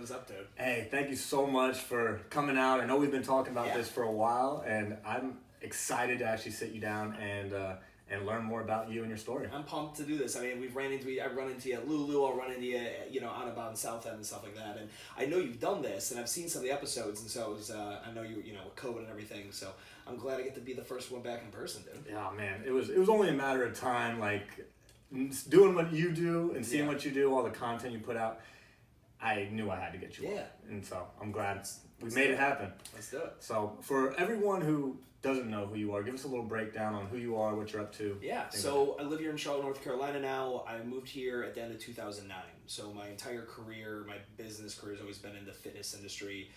is up, dude? Hey, thank you so much for coming out. I know we've been talking about this for a while, and I'm excited to actually sit you down and learn more about you and your story. I'm pumped to do this. I mean, I run into you at Lulu, I'll run into you, out about in South End and stuff like that. And I know you've done this, and I've seen some of the episodes, and so it was, I know you, with COVID and everything, so I'm glad I get to be the first one back in person, dude. Yeah, man, it was only a matter of time, like, doing what you do and seeing what you do, all the content you put out. I knew I had to get you on. And so I'm glad we made it happen. Let's do it. So for everyone who doesn't know who you are, give us a little breakdown on who you are, what you're up to. Yeah, so I live here in Charlotte, North Carolina now. I moved here at the end of 2009. So my entire career, my business career has always been in the fitness industry.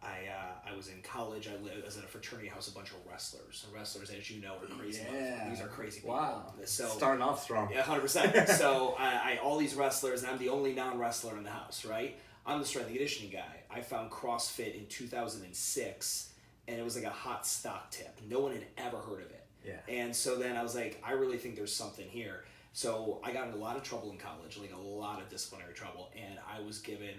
I was in college. I was at a fraternity house, a bunch of wrestlers. And wrestlers, as you know, are crazy. Yeah. These are crazy people. Wow. So starting off strong. Yeah, 100%. So I all these wrestlers, and I'm the only non-wrestler in the house, right? I'm the strength and conditioning guy. I found CrossFit in 2006, and it was like a hot stock tip. No one had ever heard of it. Yeah. And so then I was like, I really think there's something here. So I got in a lot of trouble in college, like a lot of disciplinary trouble, and I was given,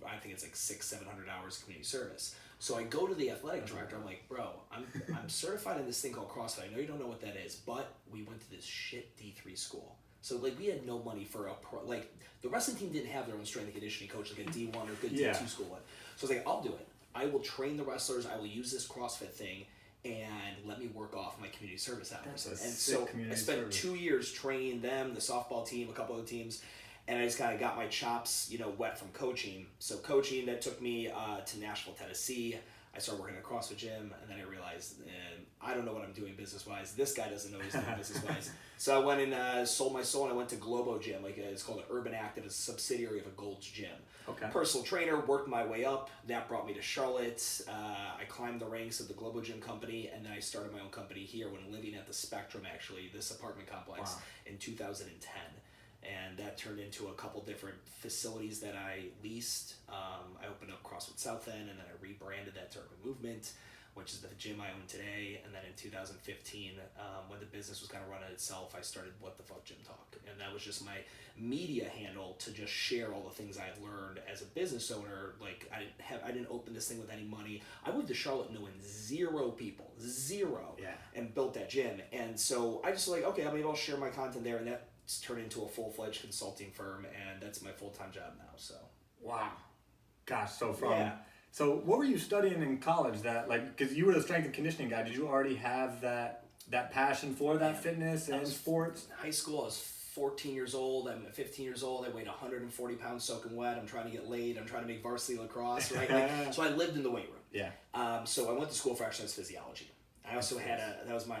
I think it's like 600-700 hours of community service. So I go to the athletic director, I'm like, bro, I'm certified in this thing called CrossFit. I know you don't know what that is, but we went to this shit D3 school. So like we had no money for like the wrestling team didn't have their own strength and conditioning coach like a D1 or good D2 school would. So I was like, I'll do it. I will train the wrestlers. I will use this CrossFit thing and let me work off my community service hours. And so I spent 2 years training them, the softball team, a couple other teams, and I just kind of got my chops, wet from coaching. So coaching, that took me to Nashville, Tennessee. I started working at a CrossFit gym, and then I realized I don't know what I'm doing business-wise. This guy doesn't know what he's doing business-wise. So I went and sold my soul, and I went to Globo Gym. It's called an Urban Active. It's a subsidiary of a Gold's Gym. Okay. Personal trainer, worked my way up. That brought me to Charlotte. I climbed the ranks of the Globo Gym company, and then I started my own company here when living at the Spectrum, actually, this apartment complex, in 2010. And that turned into a couple different facilities that I leased. I opened up CrossFit South End, and then I rebranded that to Urban Movement, which is the gym I own today. And then in 2015, when the business was kind of running itself, I started What the Fuck Gym Talk. And that was just my media handle to just share all the things I had learned as a business owner. Like I didn't open this thing with any money. I moved to Charlotte knowing 0 people, 0, and built that gym. And so I just okay, maybe I'll share my content there, and that turned into a full-fledged consulting firm, and that's my full-time job now. So wow, gosh. So what were you studying in college? That because you were the strength and conditioning guy, did you already have that passion for that fitness and sports? In high school, I was 14 years old. I'm 15 years old. I weighed 140 pounds soaking wet. I'm trying to get laid. I'm trying to make varsity lacrosse. Right. So I lived in the weight room. Yeah. So I went to school for exercise physiology. I also had that was my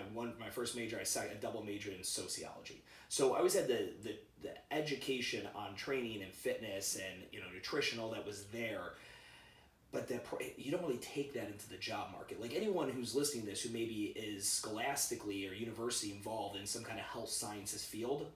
first major. I double majored in sociology. So I always had the education on training and fitness and nutrition, all that was there. But you don't really take that into the job market. Like anyone who's listening to this who maybe is scholastically or university involved in some kind of health sciences field,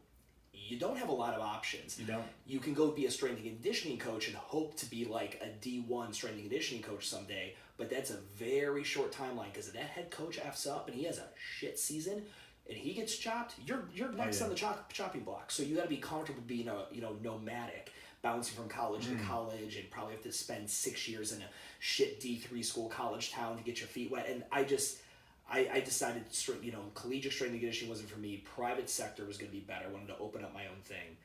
you don't have a lot of options. You don't. You can go be a strength and conditioning coach and hope to be like a D1 strength and conditioning coach someday, but that's a very short timeline because if that head coach F's up and he has a shit season and he gets chopped, you're next on the chopping block. So you got to be comfortable being nomadic, bouncing from college to college, and probably have to spend 6 years in a shit D3 school college town to get your feet wet. And I decided, collegiate strength and conditioning wasn't for me. Private sector was going to be better. I wanted to open up my own thing.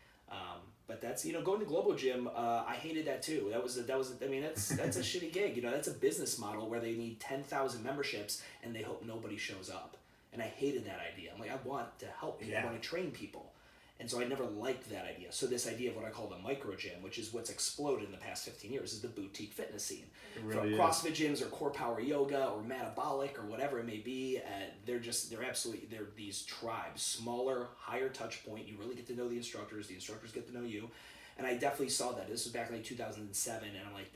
But that's, going to Globo Gym, I hated that too. That's a shitty gig. That's a business model where they need 10,000 memberships and they hope nobody shows up. And I hated that idea. I'm like, I want to help people. I want to train people. And so I never liked that idea. So this idea of what I call the micro gym, which is what's exploded in the past 15 years, is the boutique fitness scene. Really From CrossFit gyms or core power yoga or metabolic or whatever it may be, they're these tribes, smaller, higher touch point. You really get to know the instructors get to know you. And I definitely saw that. This was back in 2007, and I'm like,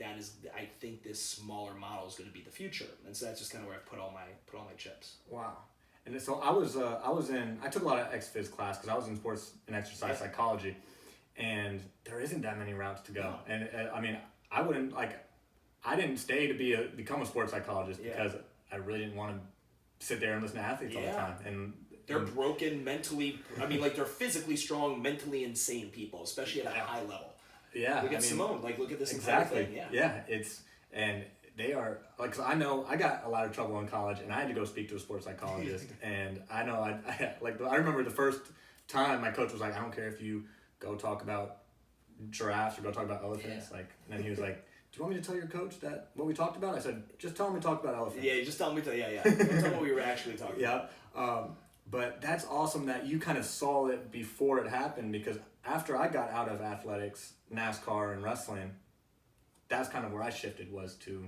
I think this smaller model is going to be the future. And so that's just kind of where I put all my chips. Wow. And so I took a lot of ex-phys class because I was in sports and exercise psychology, and there isn't that many routes to go. And I didn't stay to become a sports psychologist because I really didn't want to sit there and listen to athletes all the time. And they're broken mentally. They're physically strong, mentally insane people, especially at a high level. Yeah. Look at Simone. Like, look at this exactly. Thing. Yeah. Yeah. And they are, like, 'cause I know I got a lot of trouble in college, and I had to go speak to a sports psychologist. And I know, I remember the first time my coach was like, I don't care if you go talk about giraffes or go talk about elephants. Like, and then he was like, do you want me to tell your coach that what we talked about? I said, just tell him we talked about elephants. Yeah, just tell me to, yeah. Don't tell me what we were actually talking about. Yeah. But that's awesome that you kind of saw it before it happened, because after I got out of athletics, NASCAR and wrestling, that's kind of where I shifted, was to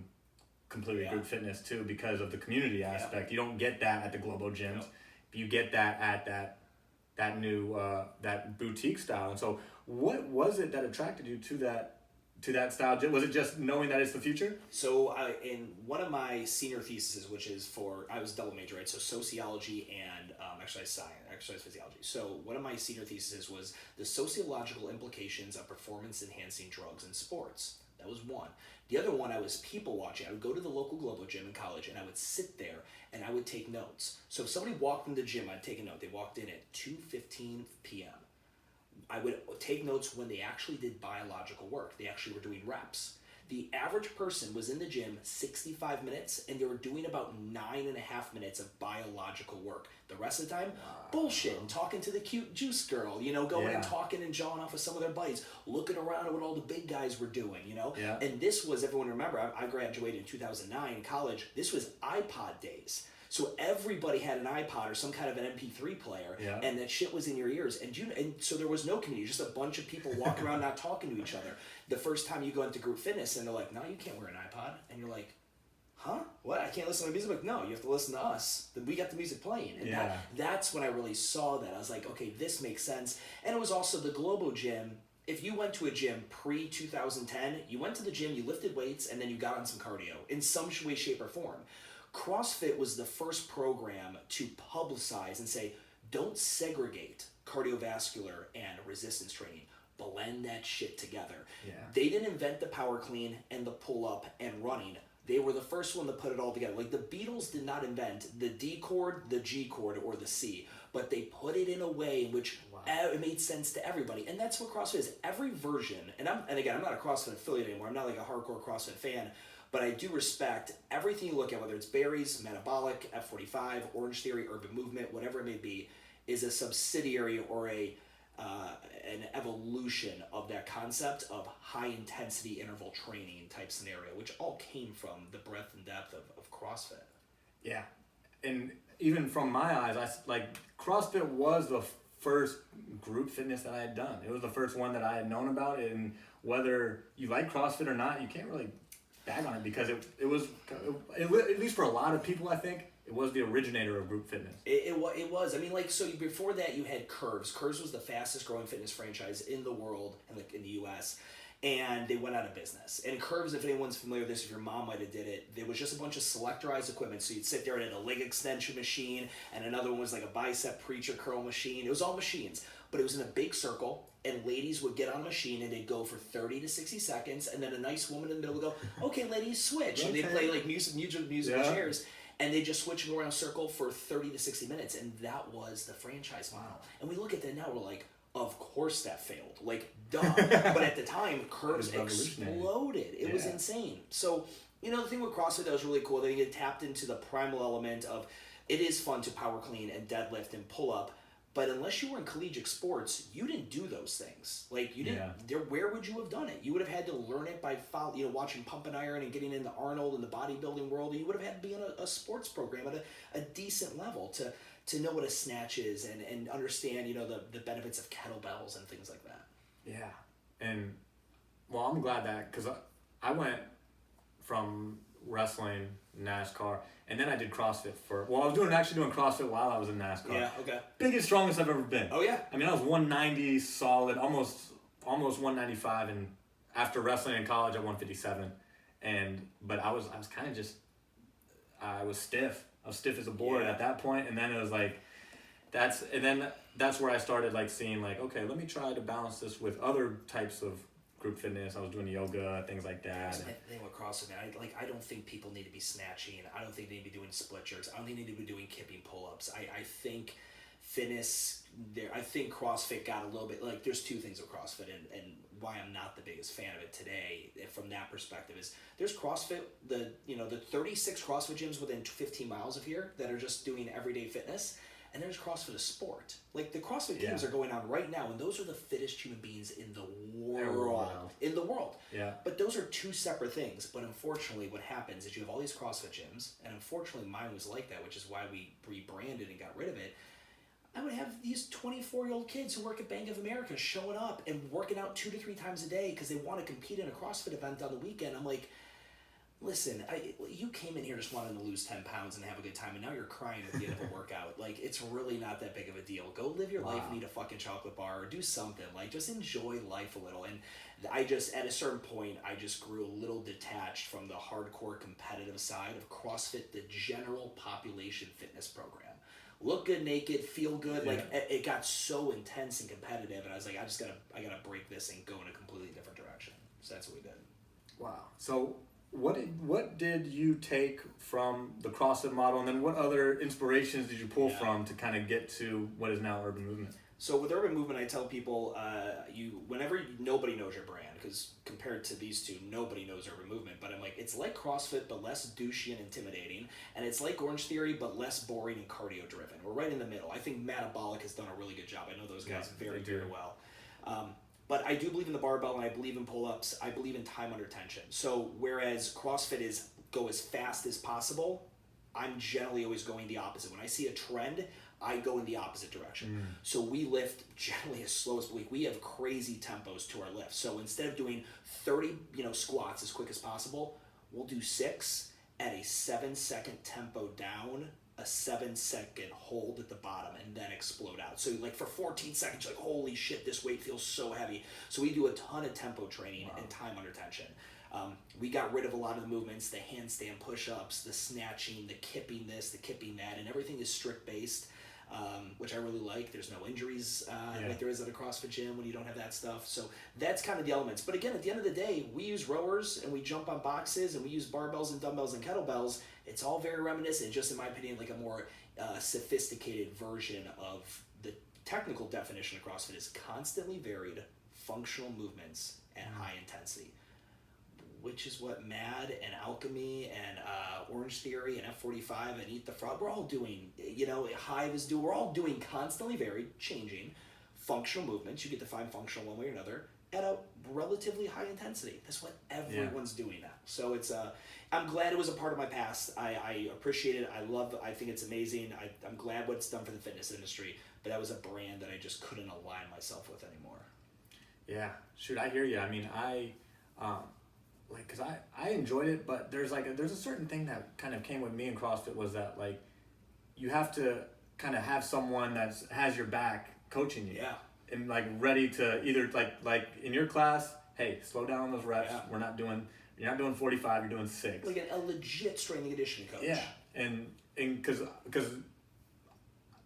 completely group fitness too, because of the community aspect. You don't get that at the Globo gyms. Yep. You get that at that new that boutique style. And so what was it that attracted you to that style? Was it just knowing that it's the future? So in one of my senior theses, which is I was double major, right? So sociology and exercise science, exercise physiology. So one of my senior theses was the sociological implications of performance-enhancing drugs in sports. That was one. The other one, I was people watching. I would go to the local Globo gym in college, and I would sit there and I would take notes. So if somebody walked in the gym, I'd take a note. They walked in at 2:15 p.m. I would take notes when they actually did biological work. They actually were doing reps. The average person was in the gym 65 minutes, and they were doing about 9.5 minutes of biological work. The rest of the time, bullshit, and talking to the cute juice girl, going and talking and jawing off with some of their buddies, looking around at what all the big guys were doing, Yeah. And this was, everyone remember, I graduated in 2009 in college. This was iPod days. So everybody had an iPod or some kind of an MP3 player, and that shit was in your ears. And so there was no community, just a bunch of people walking around not talking to each other. The first time you go into group fitness, and they're like, no, you can't wear an iPod. And you're like, huh? What? I can't listen to music? Like, no, you have to listen to us. We got the music playing. And that's when I really saw that. I was like, okay, this makes sense. And it was also the Globo gym. If you went to a gym pre-2010, you went to the gym, you lifted weights, and then you got on some cardio in some way, shape, or form. CrossFit was the first program to publicize and say, don't segregate cardiovascular and resistance training. Blend that shit together. Yeah. They didn't invent the power clean and the pull-up and running. They were the first one to put it all together. Like, the Beatles did not invent the D chord, the G chord, or the C, but they put it in a way in which it made sense to everybody. And that's what CrossFit is. Every version, and again, I'm not a CrossFit affiliate anymore. I'm not like a hardcore CrossFit fan, but I do respect everything you look at, whether it's Barry's, Metabolic, F45, Orange Theory, Urban Movement, whatever it may be, is a subsidiary or an evolution of that concept of high-intensity interval training type scenario, which all came from the breadth and depth of CrossFit. Yeah. And even from my eyes, CrossFit was the first group fitness that I had done. It was the first one that I had known about, and whether you like CrossFit or not, you can't really bag on it, because it was, at least for a lot of people, I think, it was the originator of group fitness. It was. I mean, so before that, you had Curves. Curves was the fastest growing fitness franchise in the world, and in the U.S., and they went out of business. And Curves, if anyone's familiar with this, if your mom might have did it, there was just a bunch of selectorized equipment. So you'd sit there and had a leg extension machine, and another one was like a bicep preacher curl machine. It was all machines, but it was in a big circle, and ladies would get on a machine, and they'd go for 30 to 60 seconds, and then a nice woman in the middle would go, okay, ladies, switch. And they'd play like musical chairs, and they just switch and go around a circle for 30 to 60 minutes, and that was the franchise model. And we look at that now, we're like, of course that failed. Like, duh. But at the time, Curves exploded. It was insane. So, the thing with CrossFit that was really cool, they tapped into the primal element of, it is fun to power clean and deadlift and pull up, but unless you were in collegiate sports, you didn't do those things. Like, you didn't. Where would you have done it? You would have had to learn it by watching Pump and Iron and getting into Arnold and the bodybuilding world. You would have had to be in a sports program at a decent level to know what a snatch is and understand the benefits of kettlebells and things like that. Yeah, and well, I'm glad that, because I went from wrestling, NASCAR, and then I did CrossFit I was actually doing CrossFit while I was in NASCAR. Yeah, okay. Biggest, strongest I've ever been. Oh, yeah? I mean, I was 190 solid, almost 195, and after wrestling in college, I 157. But I was kind of just, I was stiff. I was stiff as a board at that point, and then it was like, that's where I started seeing okay, let me try to balance this with other types of group fitness. I was doing yoga, things like that. That's the thing with CrossFit, man. I don't think people need to be snatching. I don't think they need to be doing split jerks. I don't think they need to be doing kipping pull-ups. I think fitness, I think CrossFit got a little bit, there's two things with CrossFit, and why I'm not the biggest fan of it today from that perspective is there's CrossFit, the 36 CrossFit gyms within 15 miles of here that are just doing everyday fitness. And there's CrossFit a sport. Like the CrossFit games are going on right now, and those are the fittest human beings in the world. In the world. Yeah. But those are two separate things. But unfortunately, what happens is you have all these CrossFit gyms, and unfortunately mine was like that, which is why we rebranded and got rid of it. I would have these 24-year-old kids who work at Bank of America showing up and working out 2 to 3 times a day because they want to compete in a CrossFit event on the weekend. I'm like, listen, you came in here just wanting to lose 10 pounds and have a good time, and now you're crying at the end of a workout. Like, it's really not that big of a deal. Go live your life and eat a fucking chocolate bar or do something. Like, just enjoy life a little. And I just, at a certain point, I just grew a little detached from the hardcore competitive side of CrossFit, the general population fitness program. Look good naked, feel good. Like, it got so intense and competitive, and I was like, I gotta break this and go in a completely different direction. So that's what we did. Wow. So what did you take from the CrossFit model, and then what other inspirations did you pull from to kind of get to what is now Urban Movement? So with Urban Movement, I tell people, nobody knows your brand, because compared to these two, nobody knows Urban Movement. But I'm like, it's like CrossFit, but less douchey and intimidating, and it's like Orange Theory, but less boring and cardio driven. We're right in the middle. I think Metabolic has done a really good job. I know those guys very well. But I do believe in the barbell, and I believe in pull-ups. I believe in time under tension. So whereas CrossFit is go as fast as possible, I'm generally always going the opposite. When I see a trend, I go in the opposite direction. So we lift generally as slow as we have crazy tempos to our lift. So instead of doing 30 squats as quick as possible, we'll do 6 at a 7-second tempo down, a 7-second hold at the bottom, and then explode out. So like for 14 seconds, you're like, holy shit, this weight feels so heavy. So we do a ton of tempo training and time under tension. We got rid of a lot of the movements, the handstand push-ups, the snatching, the kipping this, the kipping that, and everything is strict based, which I really like. There's no injuries like there is at a CrossFit gym when you don't have that stuff. So that's kind of the elements. But again, at the end of the day, we use rowers and we jump on boxes and we use barbells and dumbbells and kettlebells. It's all very reminiscent, just in my opinion, like a more sophisticated version of the technical definition of CrossFit is constantly varied functional movements and high intensity, which is what MAD and Alchemy and Orange Theory and F45 and Eat the Frog, we're all doing, Hive is doing, we're all doing constantly varied, changing functional movements. You get to find functional one way or another at a relatively high intensity. That's what everyone's doing now. So it's, I'm glad it was a part of my past. I appreciate it. I think it's amazing. I'm glad what it's done for the fitness industry, but that was a brand that I just couldn't align myself with anymore. Yeah, shoot, I hear you. I mean, because I enjoyed it, but there's a certain thing that kind of came with me in CrossFit was that like you have to kind of have someone that has your back coaching you, and like ready to either like in your class, hey, slow down those reps. You're not doing 45, you're doing 6. Like a legit strength and conditioning coach. Yeah, and because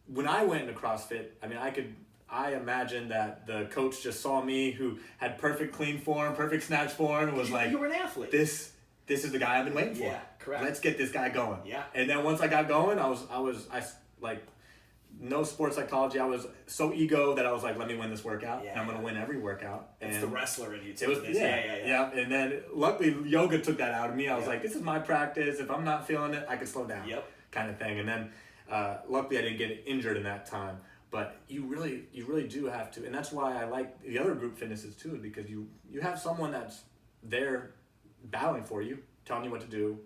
when I went into CrossFit, I mean, I imagine that the coach just saw me who had perfect clean form, perfect snatch form, and was like, you were an athlete. This is the guy I've been waiting for. Yeah, correct. Let's get this guy going. Yeah. And then once I got going, I like no sports psychology. I was so ego that I was like, let me win this workout, and I'm gonna win every workout. It's the wrestler in you too. It was yeah. And then luckily yoga took that out of me. I was like, this is my practice. If I'm not feeling it, I can slow down. Kind of thing. And then luckily I didn't get injured in that time. But you really do have to, and that's why I like the other group fitnesses too, because you have someone that's there battling for you, telling you what to do,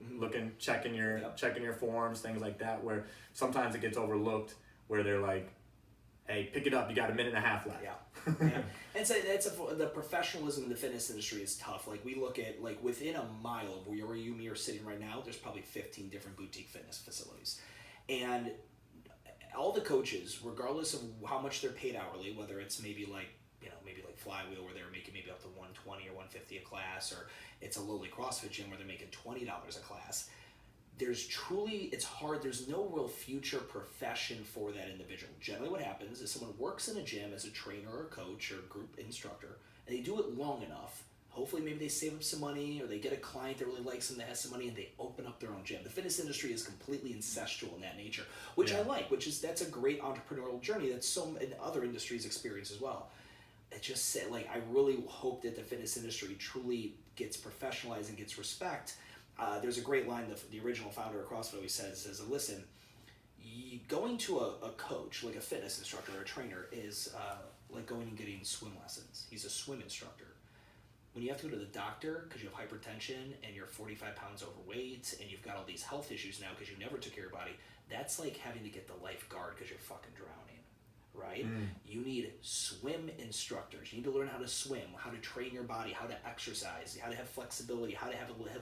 checking your forms, things like that, where sometimes it gets overlooked, where they're like, hey, pick it up, you got a minute and a half left. And so the professionalism in the fitness industry is tough. Like we look at, like within a mile of where you and me are sitting right now, there's probably 15 different boutique fitness facilities. And all the coaches, regardless of how much they're paid hourly, whether it's maybe like Flywheel where they're making maybe up to $120 or $150 a class, or it's a lowly CrossFit gym where they're making $20 a class, it's hard. There's no real future profession for that individual. Generally what happens is someone works in a gym as a trainer or a coach or group instructor, and they do it long enough. Hopefully maybe they save up some money, or they get a client that really likes them that has some money, and they open up their own gym. The fitness industry is completely incestual in that nature, which I like, that's a great entrepreneurial journey that so in other industries experience as well. it just like I really hope that the fitness industry truly gets professionalized and gets respect. There's a great line the original founder of CrossFit always says, listen, going to a coach, like a fitness instructor or a trainer, is like going and getting swim lessons. He's a swim instructor. When you have to go to the doctor because you have hypertension and you're 45 pounds overweight and you've got all these health issues now because you never took care of your body, that's like having to get the lifeguard because you're fucking drowning, right? You need swim instructors. You need to learn how to swim, how to train your body, how to exercise, how to have flexibility, how to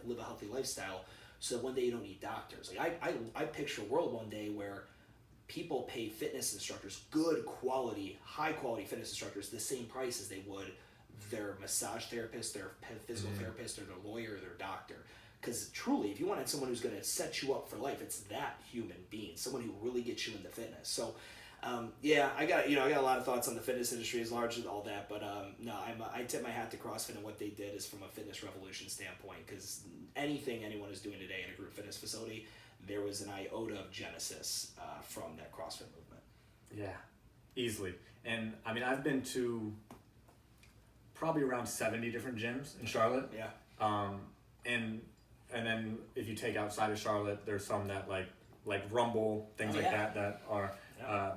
live a healthy lifestyle, so that one day you don't need doctors. Like I picture a world one day where people pay fitness instructors, good quality, high quality fitness instructors, the same price as they would their massage therapist, their physical therapist, or their lawyer, or their doctor. Because truly, if you wanted someone who's going to set you up for life, it's that human being, someone who really gets you into fitness. So, I got a lot of thoughts on the fitness industry as large as all that, but no, I tip my hat to CrossFit and what they did is from a fitness revolution standpoint. Because anything anyone is doing today in a group fitness facility, there was an iota of genesis from that CrossFit movement. Yeah, easily. And I mean, I've been to probably around 70 different gyms in Charlotte. Yeah. And then if you take outside of Charlotte, there's some that like Rumble, things like that are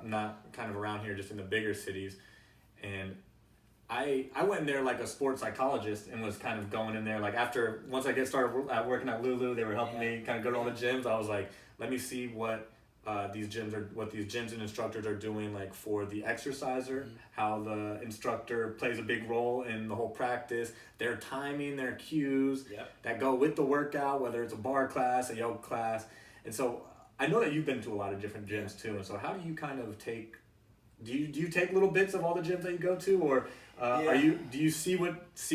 not kind of around here, just in the bigger cities. And I went in there like a sports psychologist and was kind of going in there like once I started working at Lulu, they were helping me kind of go to all the gyms. I was like, let me see what these gyms and instructors are doing, like for the exerciser, how the instructor plays a big role in the whole practice, their timing, their cues that go with the workout, whether it's a bar class, a yoga class. And so I know that you've been to a lot of different gyms too. And so how do you kind of do you take little bits of all the gyms that you go to, or do you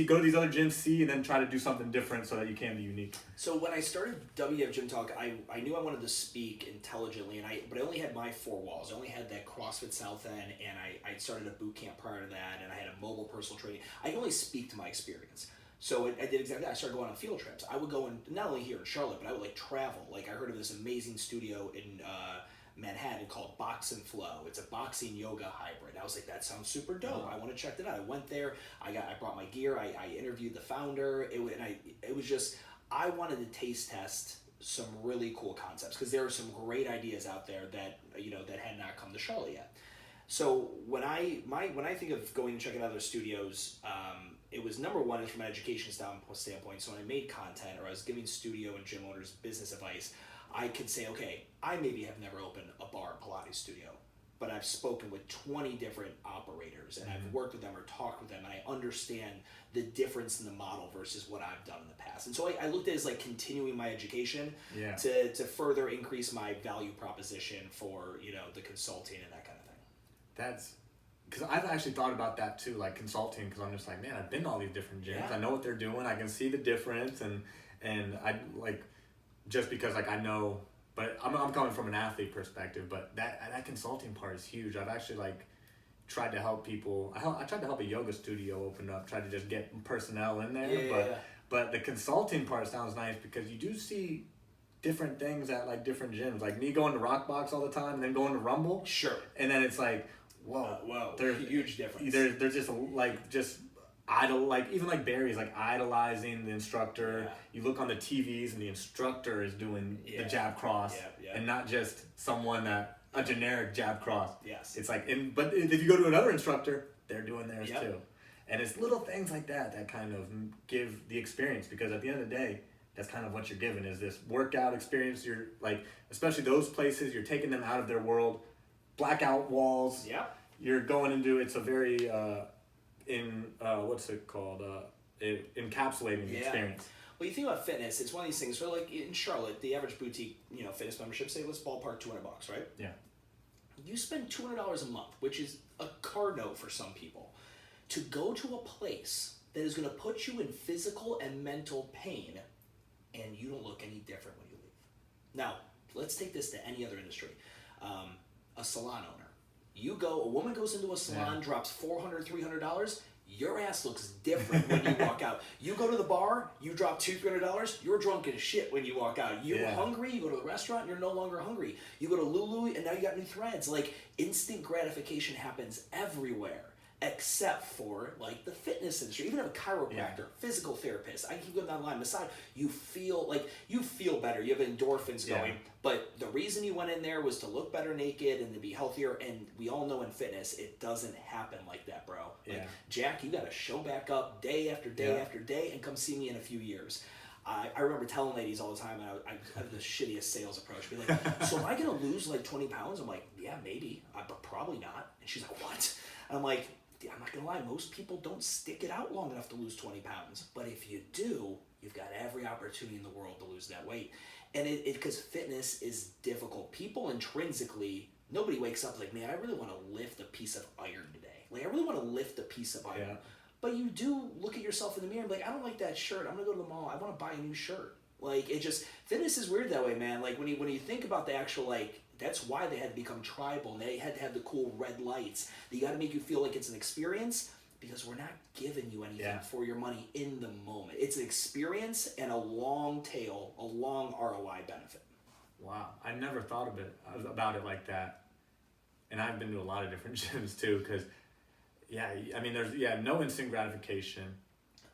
go to these other gyms, see, and then try to do something different so that you can be unique? So when I started WTF Gym Talk, I knew I wanted to speak intelligently, but I only had my four walls. I only had that CrossFit South End, and I started a boot camp prior to that, and I had a mobile personal training. I can only speak to my experience. So I did exactly that. I started going on field trips. I would go in, not only here in Charlotte, but I would like travel. Like I heard of this amazing studio in Manhattan called Box and Flow. It's a boxing yoga hybrid. I was like, that sounds super dope. I want to check that out. I went there. I brought my gear. I interviewed the founder. It was just, I wanted to taste test some really cool concepts because there are some great ideas out there that that had not come to Charlotte yet. So when I think of going and checking out other studios, it was number one is from an education standpoint. So when I made content or I was giving studio and gym owners business advice, I could say, okay, I maybe have never opened a bar and Pilates studio, but I've spoken with 20 different operators and I've worked with them or talked with them, and I understand the difference in the model versus what I've done in the past. And so I looked at it as like continuing my education to further increase my value proposition for the consulting and that kind of thing. That's because I've actually thought about that too, like consulting, because I'm just like, man, I've been to all these different gyms. I know what they're doing. I can see the difference, and I like, just because like I know, but I'm coming from an athlete perspective, but that consulting part is huge. I've actually like tried to help people. I tried to help a yoga studio open up, tried to just get personnel in there, but the consulting part sounds nice because you do see different things at like different gyms. Like me going to Rockbox all the time and then going to Rumble. Sure. And then it's like, whoa, there's a huge difference. There's just even like Barry's like idolizing the instructor. Yeah. You look on the TVs and the instructor is doing the jab cross, and not just a generic jab cross. Yes. It's like, but if you go to another instructor, they're doing theirs too. And it's little things like that kind of give the experience, because at the end of the day, that's kind of what you're given is this workout experience. You're like, especially those places, you're taking them out of their world, blackout walls. Yeah. You're going into, it's a very, encapsulating experience. Well, you think about fitness, it's one of these things where, like in Charlotte, the average boutique, fitness membership, say let's ballpark $200, right? Yeah. You spend $200 a month, which is a car note for some people, to go to a place that is going to put you in physical and mental pain, and you don't look any different when you leave. Now, let's take this to any other industry. A salon owner. A woman goes into a salon, drops $400, $300, your ass looks different when you walk out. You go to the bar, you drop $200, $300, you're drunk as shit when you walk out. You're hungry, you go to the restaurant, and you're no longer hungry. You go to Lulu, and now you got new threads. Like, instant gratification happens everywhere. except for like the fitness industry, even a chiropractor, physical therapist. I keep going down the line. Massage, you feel better. You have endorphins going. But the reason you went in there was to look better naked and to be healthier. And we all know in fitness, it doesn't happen like that, bro. Like, Jack, you got to show back up day after day after day and come see me in a few years. I remember telling ladies all the time, and I have the shittiest sales approach. Be like, so am I going to lose like 20 pounds? I'm like, yeah, maybe, but probably not. And she's like, what? And I'm like, I'm not going to lie, most people don't stick it out long enough to lose 20 pounds. But if you do, you've got every opportunity in the world to lose that weight. And because fitness is difficult. People intrinsically, nobody wakes up like, man, I really want to lift a piece of iron today. Like, I really want to lift a piece of iron. But you do look at yourself in the mirror and be like, I don't like that shirt. I'm going to go to the mall. I want to buy a new shirt. Like, it just, fitness is weird that way, man. Like, when you think about the actual, like, that's why they had to become tribal, and they had to have the cool red lights. You got to make you feel like it's an experience, because we're not giving you anything for your money in the moment. It's an experience and a long tail, a long ROI benefit. Wow. I never thought about it like that. And I've been to a lot of different gyms, too, because... I mean, there's no instant gratification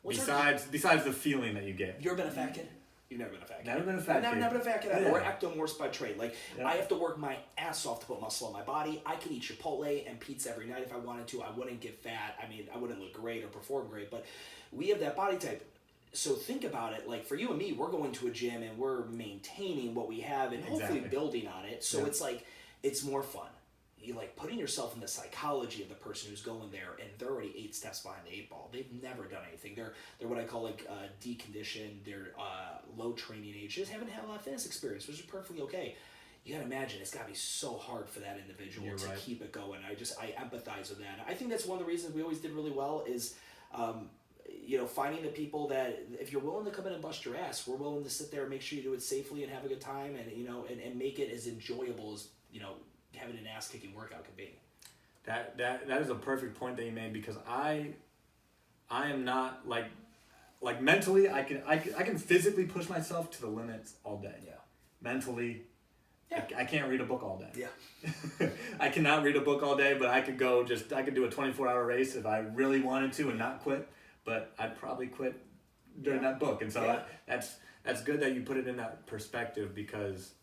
besides the feeling that you get. You ever been a fat kid? You've never been a fat kid. Never been a fat kid. Never been a fat kid. Or ectomorph by trade. Like, I have to work my ass off to put muscle on my body. I could eat Chipotle and pizza every night if I wanted to. I wouldn't get fat. I mean, I wouldn't look great or perform great, but we have that body type. So think about it. Like, for you and me, we're going to a gym and we're maintaining what we have and hopefully building on it. So it's like, it's more fun. You like putting yourself in the psychology of the person who's going there, and they're already 8 steps behind the 8 ball. They've never done anything. They're what I call like deconditioned. They're low training age. They just haven't had a lot of fitness experience, which is perfectly okay. You gotta imagine it's gotta be so hard for that individual to keep it going. I empathize with that. I think that's one of the reasons we always did really well is, finding the people that if you're willing to come in and bust your ass, we're willing to sit there and make sure you do it safely and have a good time, and and make it as enjoyable as having an ass-kicking workout can be. That is a perfect point that you made, because I am not like mentally I can physically push myself to the limits all day. Yeah. Mentally, I can't read a book all day. Yeah. I cannot read a book all day, but I could do a 24-hour race if I really wanted to and not quit. But I'd probably quit during that book, and so that's good that you put it in that perspective, because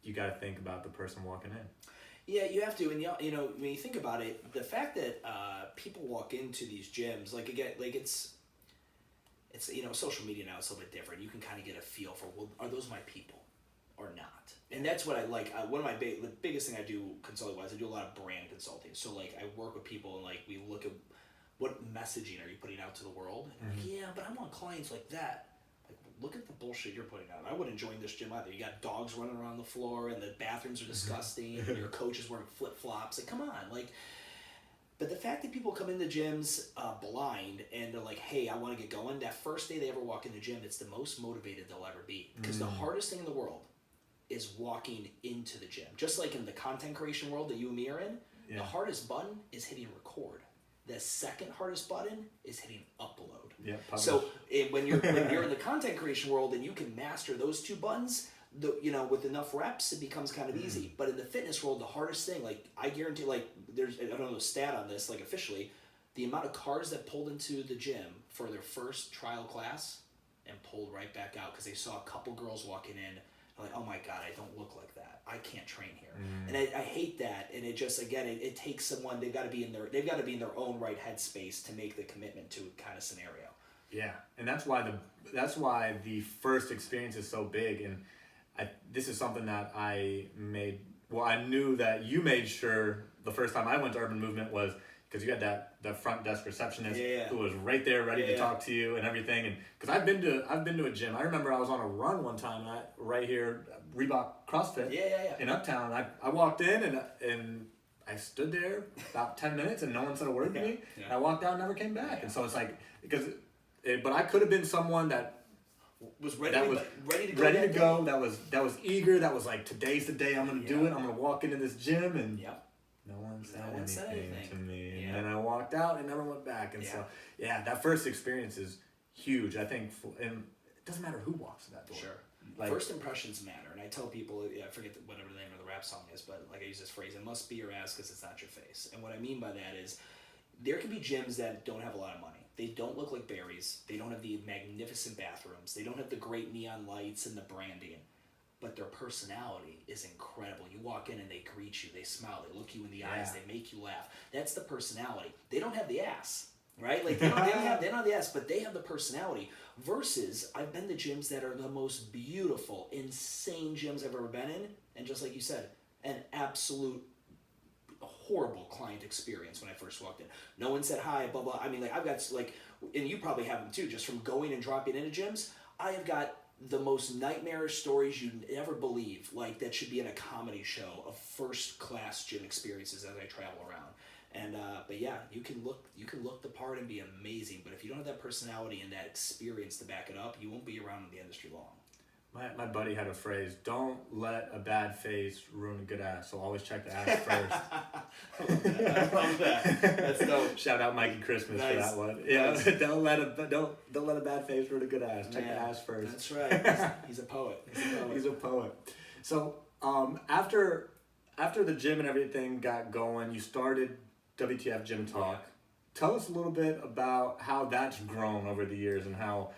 you got to think about the person walking in. Yeah, you have to, and when you think about it, the fact that people walk into these gyms, like again, like it's social media now is a little bit different. You can kind of get a feel for, well, are those my people or not? And that's what I like. One of the biggest thing I do consulting wise, I do a lot of brand consulting. So like I work with people and like we look at what messaging are you putting out to the world. And I'm like, yeah, but I want clients like that. Like, look at the bullshit you're putting out. I wouldn't join this gym either. You got dogs running around the floor, and the bathrooms are disgusting, and your coach is wearing flip-flops. Like, come on. Like, but the fact that people come into gyms blind, and they're like, hey, I want to get going, that first day they ever walk in the gym, it's the most motivated they'll ever be. Because the hardest thing in the world is walking into the gym. Just like in the content creation world that you and me are in, the hardest button is hitting record. The second hardest button is hitting upload. Yeah, so when you're in the content creation world and you can master those 2 buttons, with enough reps, it becomes kind of easy. But in the fitness world, the hardest thing, like I guarantee, like I don't know the stat on this, like officially, the amount of cars that pulled into the gym for their first trial class and pulled right back out because they saw a couple girls walking in, like, oh my God, I don't look like that. I can't train here. And I hate that. And it just, again, it takes someone, they've got to be in their own right headspace to make the commitment to a kind of scenario. Yeah. And that's why the first experience is so big. And this is something that I knew that you made sure the first time I went to Urban Movement was because you had that front desk receptionist who was right there ready to talk to you and everything. And because I've been to a gym. I remember I was on a run one time right here, Reebok CrossFit in Uptown. I walked in and I stood there about 10 minutes and no one said a word to me. And I walked out and never came back. And so it's like, but I could have been someone that was ready to go. That was eager. That was like, today's the day I'm going to do it. I'm going to walk into this gym and no one said anything to me. And then I walked out and never went back. And so, that first experience is huge. I think, and it doesn't matter who walks in that door. Sure. Like, first impressions matter. And I tell people, I forget whatever the name of the rap song is, but like I use this phrase, it must be your ass because it's not your face. And what I mean by that is, there can be gyms that don't have a lot of money. They don't look like Barry's. They don't have the magnificent bathrooms. They don't have the great neon lights and the branding. But their personality is incredible. You walk in and they greet you, they smile, they look you in the eyes, they make you laugh. That's the personality. They don't have the ass, right? Like they don't have the ass, but they have the personality. Versus, I've been to gyms that are the most beautiful, insane gyms I've ever been in, and just like you said, an absolute horrible client experience when I first walked in. No one said hi, blah blah. I mean, like I've got like, and you probably have them too. Just from going and dropping into gyms, I have got the most nightmarish stories you'd ever believe, like that should be in a comedy show of first class gym experiences as I travel around. And but yeah, you can look the part and be amazing, but if you don't have that personality and that experience to back it up, you won't be around in the industry long. My buddy had a phrase: "Don't let a bad face ruin a good ass." So always check the ass first. I love that. That's dope. Shout out Mikey Christmas for that one. Yeah, nice. don't let a bad face ruin a good ass. Check the ass first. That's right. He's a poet. He's a poet. So after the gym and everything got going, you started WTF Gym Talk. Yeah. Tell us a little bit about how that's grown over the years and how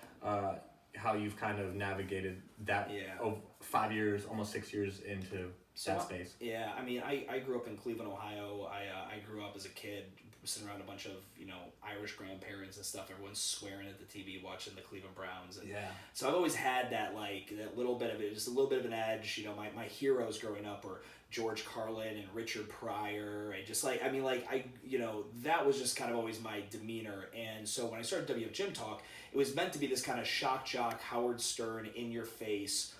you've kind of navigated that 5 years, almost 6 years into that space. Yeah, I mean, I grew up in Cleveland, Ohio. I grew up as a kid sitting around a bunch of, Irish grandparents and stuff. Everyone's swearing at the TV watching the Cleveland Browns. And so I've always had that, that little bit of it, just a little bit of an edge. My heroes growing up were George Carlin and Richard Pryor. And just that was just kind of always my demeanor. And so when I started WTF Gym Talk, it was meant to be this kind of shock jock, Howard Stern, in your face,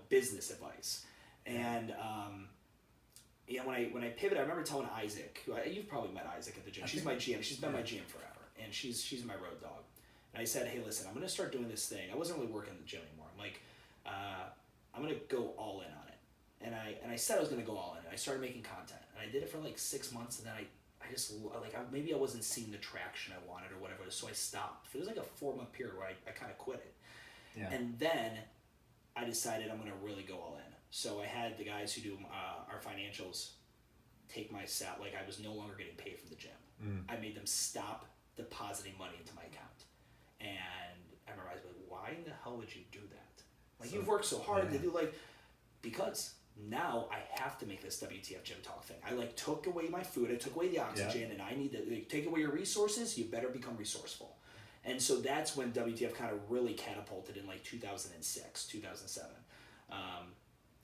business advice. And when I pivoted, I remember telling Isaac, you've probably met Isaac at the gym. She's my GM. She's been my GM forever, and she's my road dog. And I said, hey, listen, I'm gonna start doing this thing. I wasn't really working in the gym anymore. I'm like, I'm gonna go all in on it. And I said I was gonna go all in. And I started making content, and I did it for like 6 months, and then I just maybe I wasn't seeing the traction I wanted or whatever, so I stopped. It was like a 4-month period where I kind of quit it. Yeah. And then I decided I'm gonna really go all in. So I had the guys who do our financials take my sat. Like, I was no longer getting paid from the gym. I made them stop depositing money into my account. And I remember I was like, why in the hell would you do that? Like, you've worked so hard to do, because now I have to make this WTF Gym Talk thing. I took away my food, I took away the oxygen, and I need to take away your resources. You better become resourceful. And so that's when WTF kind of really catapulted in 2006, 2007.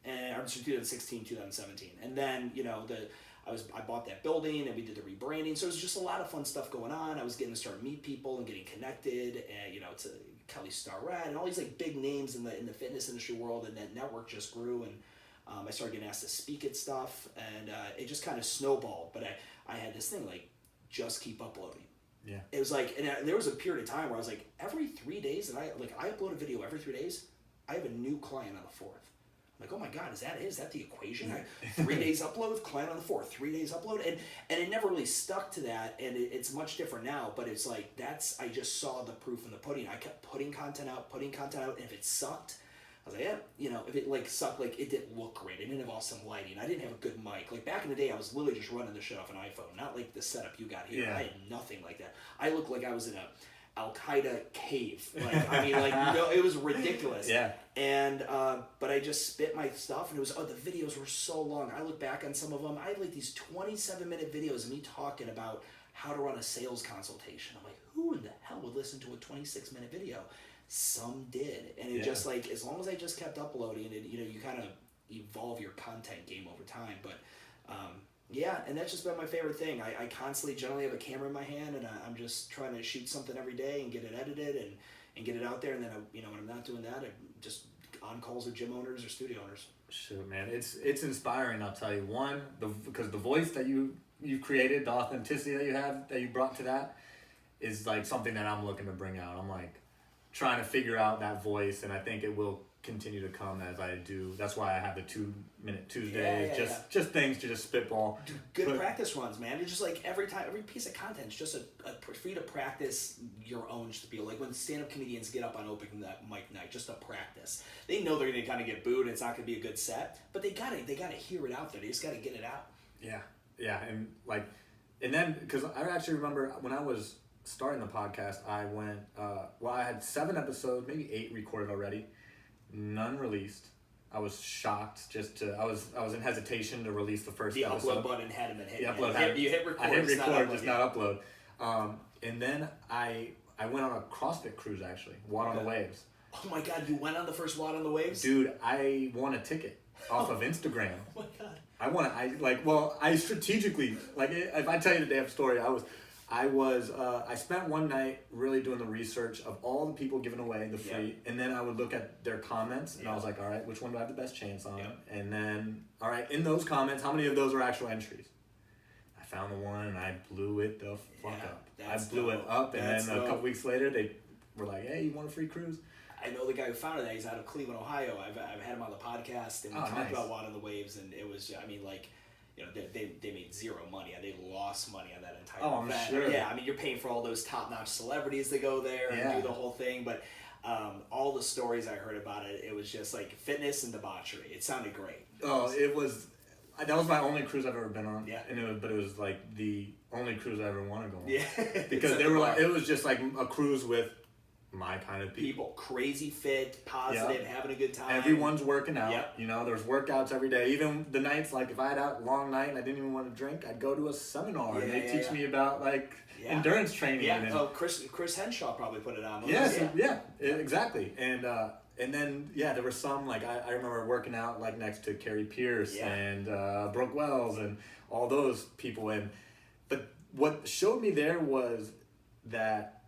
And I'm 2016, 2017, and then I bought that building and we did the rebranding. So it was just a lot of fun stuff going on. I was getting to start meet people and getting connected, and to Kelly Starrett and all these big names in the fitness industry world, and that network just grew. And I started getting asked to speak at stuff, and it just kind of snowballed. But I had this thing just keep uploading. Yeah. It was and there was a period of time where I was every 3 days, and I upload a video every 3 days. I have a new client on the 4th. Oh my God, is that the equation? 3 days upload, client on the 4th, 3 days upload, and it never really stuck to that, and it's much different now. But it's I just saw the proof in the pudding. I kept putting content out, and if it sucked, I was if it sucked, it didn't look great. I didn't have awesome lighting. I didn't have a good mic. Back in the day, I was literally just running the shit off an iPhone, not the setup you got here. Yeah. I had nothing like that. I looked like I was in a Al-Qaeda cave. It was ridiculous. Yeah. And but I just spit my stuff, and it was the videos were so long. I look back on some of them. I had these 27-minute videos of me talking about how to run a sales consultation. I'm who in the hell would listen to a 26-minute video? Some did, and it just as long as I just kept uploading it, you kind of evolve your content game over time. But and that's just been my favorite thing. I constantly generally have a camera in my hand, and I'm just trying to shoot something every day and get it edited and get it out there. And then when I'm not doing that, I'm just on calls with gym owners or studio owners. Sure, man. It's inspiring. I'll tell you. Because the voice that you've created, the authenticity that you brought to that, is something that I'm looking to bring out. I'm trying to figure out that voice, and I think it will continue to come as I do. That's why I have the 2-minute Tuesdays, just things to just spitball. Good practice runs, man. It's just every piece of content is just for you to practice your own spiel. When stand-up comedians get up on open mic night, just to practice. They know they're going to kind of get booed, and it's not going to be a good set, but they gotta hear it out there. They just gotta get it out. Yeah, and And then, because I actually remember when I was starting the podcast, I went, I had 7 episodes, maybe 8 recorded already, none released. I was shocked I was in hesitation to release the first episode. The upload button hadn't been hit. You hit record. I hit record, just not upload. And then I went on a CrossFit cruise, actually, Watt on the Waves. Oh my God, you went on the first Watt on the Waves? Dude, I won a ticket off of Instagram. Oh my God. I strategically, if I tell you the damn story, I spent one night really doing the research of all the people giving away the free, and then I would look at their comments, and I was like, all right, which one do I have the best chance on? And then, all right, in those comments, how many of those are actual entries? I found the one, and I blew it the fuck up. I blew it up, and then a couple weeks later, they were like, hey, you want a free cruise? I know the guy who founded that. He's out of Cleveland, Ohio. I've had him on the podcast, and we talked about Watt on the Waves, and it was, they made zero money, and they lost money on that entire event. Sure. Yeah, I mean, you're paying for all those top-notch celebrities that go there and do the whole thing, but all the stories I heard about it, it was just like fitness and debauchery. It sounded great. That was my only cruise I've ever been on. Yeah. And it was like the only cruise I ever want to go on. Yeah. Because it was just like a cruise with my kind of people. Crazy fit, positive, having a good time. Everyone's working out. Yep. There's workouts every day. Even the nights, if I had a long night and I didn't even want to drink, I'd go to a seminar and they teach me about endurance training. Yeah. Chris Henshaw probably put it on. Exactly. And then there were some I remember working out next to Carrie Pierce and Brooke Wells and all those people. But what showed me there was that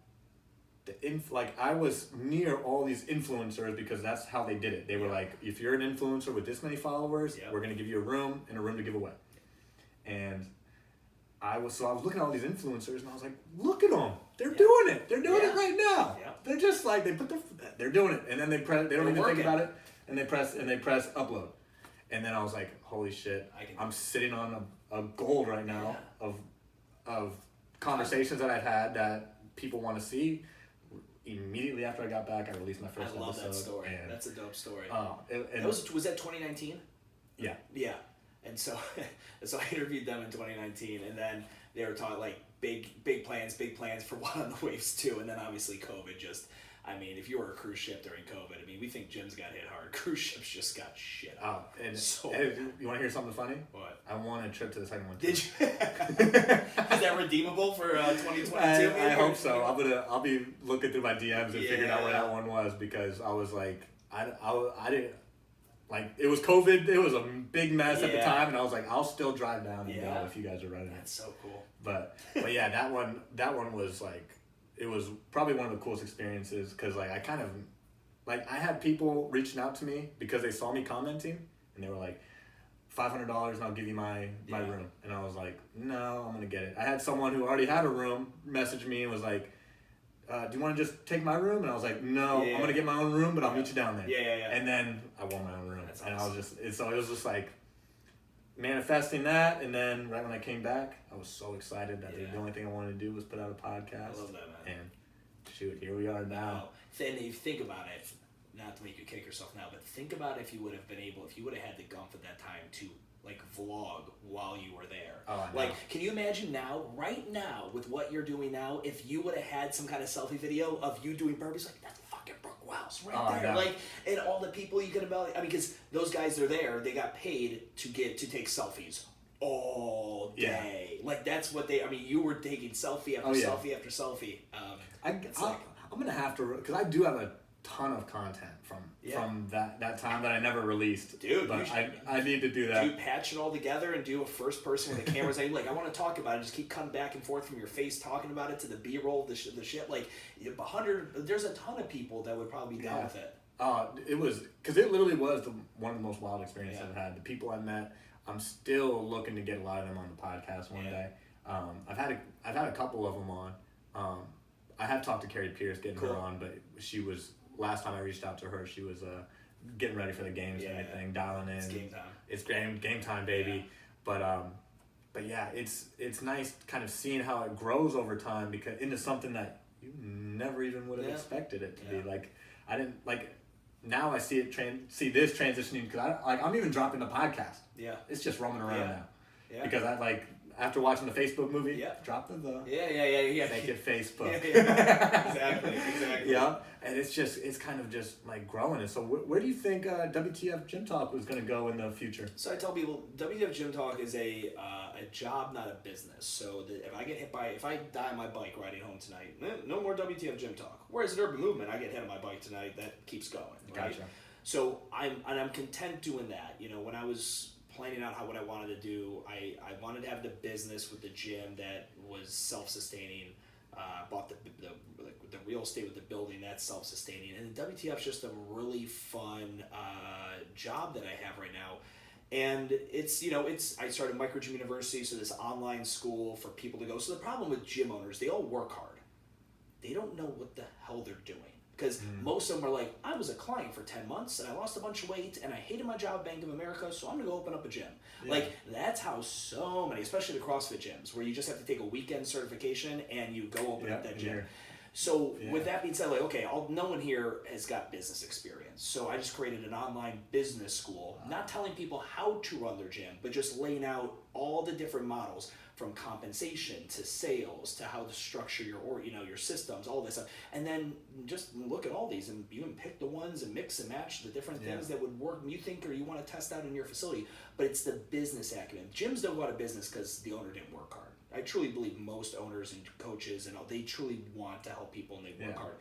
I was near all these influencers because that's how they did it. They were like, if you're an influencer with this many followers, we're going to give you a room and a room to give away. And I was looking at all these influencers and I was like, look at them. They're doing it. They're doing it right now. Yeah. They're just they're doing it. And then they don't even think about it. And they press upload. And then I was like, holy shit, I'm sitting on a gold right now of conversations that I've had that people want to see. Immediately after I got back, I released my first episode. I love that story. That's a dope story. Was that 2019? Yeah. Yeah. And so I interviewed them in 2019, and then they were talking big plans for Watt on the Waves too, and then obviously COVID just. I mean, if you were a cruise ship during COVID, we think gyms got hit hard. Cruise ships just got shit out. And you want to hear something funny? What? I won a trip to the second one too. Did you? Is that redeemable for 2022? I hope so. I'll be looking through my DMs and figuring out where that one was because I was like, I didn't. It was COVID. It was a big mess at the time, and I was like, I'll still drive down and go if you guys are running it. That's so cool. But yeah, that one was it was probably one of the coolest experiences because I kind of I had people reaching out to me because they saw me commenting and they were like, $500 and I'll give you my room. And I was like, no, I'm gonna get it. I had someone who already had a room message me and was like, do you want to just take my room? And I was like, no, I'm gonna get my own room, but I'll meet you down there. Yeah. And then I won my own room. That's and awesome. it was just manifesting that, and then right when I came back, I was so excited that the only thing I wanted to do was put out a podcast. I love that, man. And shoot, here we are now. Then if you think about it, not to make you kick yourself now, but think about if you would have had the gumph at that time to vlog while you were there. Oh, I know. Can you imagine now, right now, with what you're doing now, if you would have had some kind of selfie video of you doing burpees, that's fucking Brooke Wells right there. And all the people you could have, because those guys are there, they got paid to take selfies all day. That's what you were taking selfie after selfie after selfie. I'm going to have to, because I do have a ton of content from that time that I never released. Dude, but I need to do that. Do patch it all together and do a first person with the cameras. I want to talk about it. Just keep cutting back and forth from your face talking about it to the B-roll, the shit. There's a ton of people that would probably be down with it. It was, because it literally was one of the most wild experiences I've had. The people I met, I'm still looking to get a lot of them on the podcast one day. I've had a couple of them on. I have talked to Carrie Pierce, getting her on, but she was, last time I reached out to her, she was getting ready for the games and everything, dialing in. It's game time. It's game time, baby. Yeah. But yeah, it's nice kind of seeing how it grows over time because into something that you never even would have expected it to be. I didn't now I see this transitioning because I'm even dropping the podcast. Yeah. It's just roaming around now. Yeah. Because after watching the Facebook movie, Yeah. drop the Yeah. make it Facebook. Exactly. Yeah, and it's kind of just like growing it. So where do you think WTF Gym Talk was going to go in the future? So I tell people WTF Gym Talk is a job, not a business. So if I die on my bike riding home tonight, no more WTF Gym Talk. Whereas at Urban Movement, I get hit on my bike tonight, that keeps going. Right? Gotcha. So I'm content doing that. You know, when I was planning out what I wanted to do, I wanted to have the business with the gym that was self-sustaining. Bought the real estate with the building, that's self-sustaining, and the WTF's just a really fun job that I have right now. And I started Micro Gym University, so this online school for people to go. So the problem with gym owners, they all work hard. They don't know what the hell they're doing. Because most of them are like, I was a client for 10 months and I lost a bunch of weight and I hated my job at Bank of America, so I'm going to go open up a gym. Yeah. Like, that's how so many, especially the CrossFit gyms, where you just have to take a weekend certification and you go open up that gym. So with that being said, like, okay, no one here has got business experience. So I just created an online business school, not telling people how to run their gym, but just laying out all the different models, from compensation to sales to how to structure your systems, all this stuff. And then just look at all these and you can pick the ones and mix and match the different things that would work you think or you want to test out in your facility. But it's the business acumen. Gyms don't go out of business because the owner didn't work hard. I truly believe most owners and coaches and all, they truly want to help people and they work hard.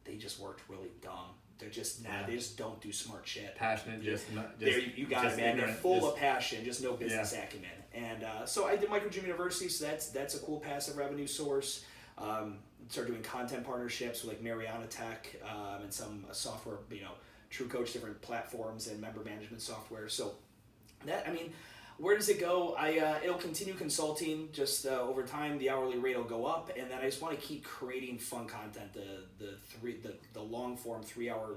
They just worked really dumb. They're just they just don't do smart shit. Passionate, you got it, man. They're full of passion, just no business acumen. And so I did Micro Gym University, so that's a cool passive revenue source. Started doing content partnerships with like Mariana Tech and some software, True Coach, different platforms and member management software. So where does it go? It'll continue consulting. Just over time, the hourly rate will go up, and then I just want to keep creating fun content. The long form 3-hour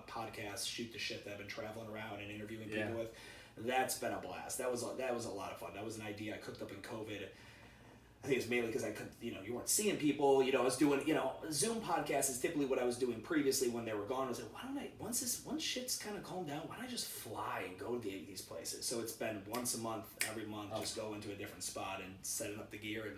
podcast, shoot the shit that I've been traveling around and interviewing people with. That's been a blast. That was a lot of fun. That was an idea I cooked up in COVID. I think it's mainly because I couldn't, you weren't seeing people. I was doing, Zoom podcasts is typically what I was doing previously when they were gone. I was like, why don't I, once shit's kind of calmed down, why don't I just fly and go to these places? So it's been once a month, every month, just go into a different spot and setting up the gear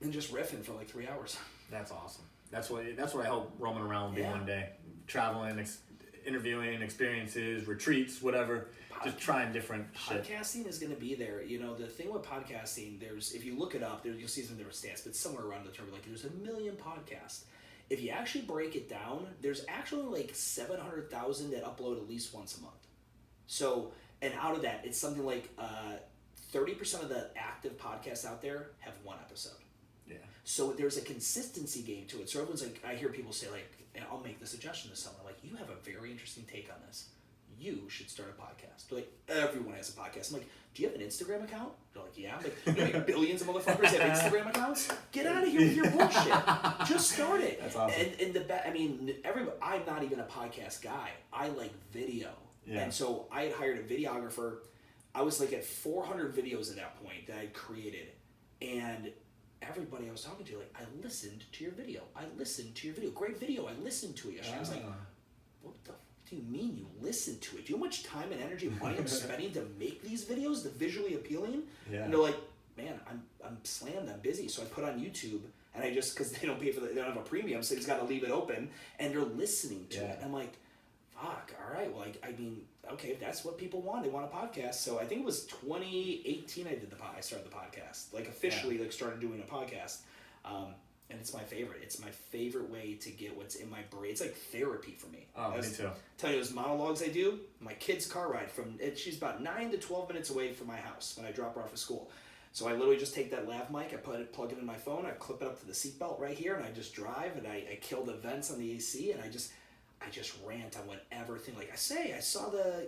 and just riffing for like 3 hours. That's awesome. That's what I hope roaming around will be one day. Traveling, interviewing, experiences, retreats, whatever. Just trying different shit. Podcasting is going to be there. The thing with podcasting, if you look it up, you'll see some different stats, but somewhere around the term, like there's 1 million podcasts. If you actually break it down, there's actually like 700,000 that upload at least once a month. So, and out of that, it's something like 30% of the active podcasts out there have one episode. Yeah. So there's a consistency game to it. So everyone's like, I hear people say like, and I'll make the suggestion to someone like, you have a very interesting take on this. You should start a podcast. They're like, everyone has a podcast. I'm like, do you have an Instagram account? They're like, yeah. I'm like, billions of motherfuckers have Instagram accounts? Get out of here with your bullshit. Just start it. That's awesome. And I'm not even a podcast guy. I like video. Yeah. And so I had hired a videographer. I was like at 400 videos at that point that I created. And everybody I was talking to, like, I listened to your video. Great video. I listened to it yesterday. I was like, what the do you mean you listen to it? Do you know how much time and energy and money I'm spending to make these videos, the visually appealing? Yeah. And they're like, man, I'm slammed, I'm busy. So I put on YouTube, and I just, because they don't have a premium, so they just got to leave it open, and they're listening to it. And I'm like, fuck, all right, well, okay, if that's what people want, they want a podcast. So I think it was 2018 I started the podcast, like officially started doing a podcast. And it's my favorite. It's my favorite way to get what's in my brain. It's like therapy for me. Oh, me too. Tell you those monologues I do. My kid's car ride she's about 9 to 12 minutes away from my house when I drop her off at school. So I literally just take that lav mic, I plug it in my phone, I clip it up to the seatbelt right here, and I just drive, and I kill the vents on the AC, and I just rant on whatever thing. Like I saw the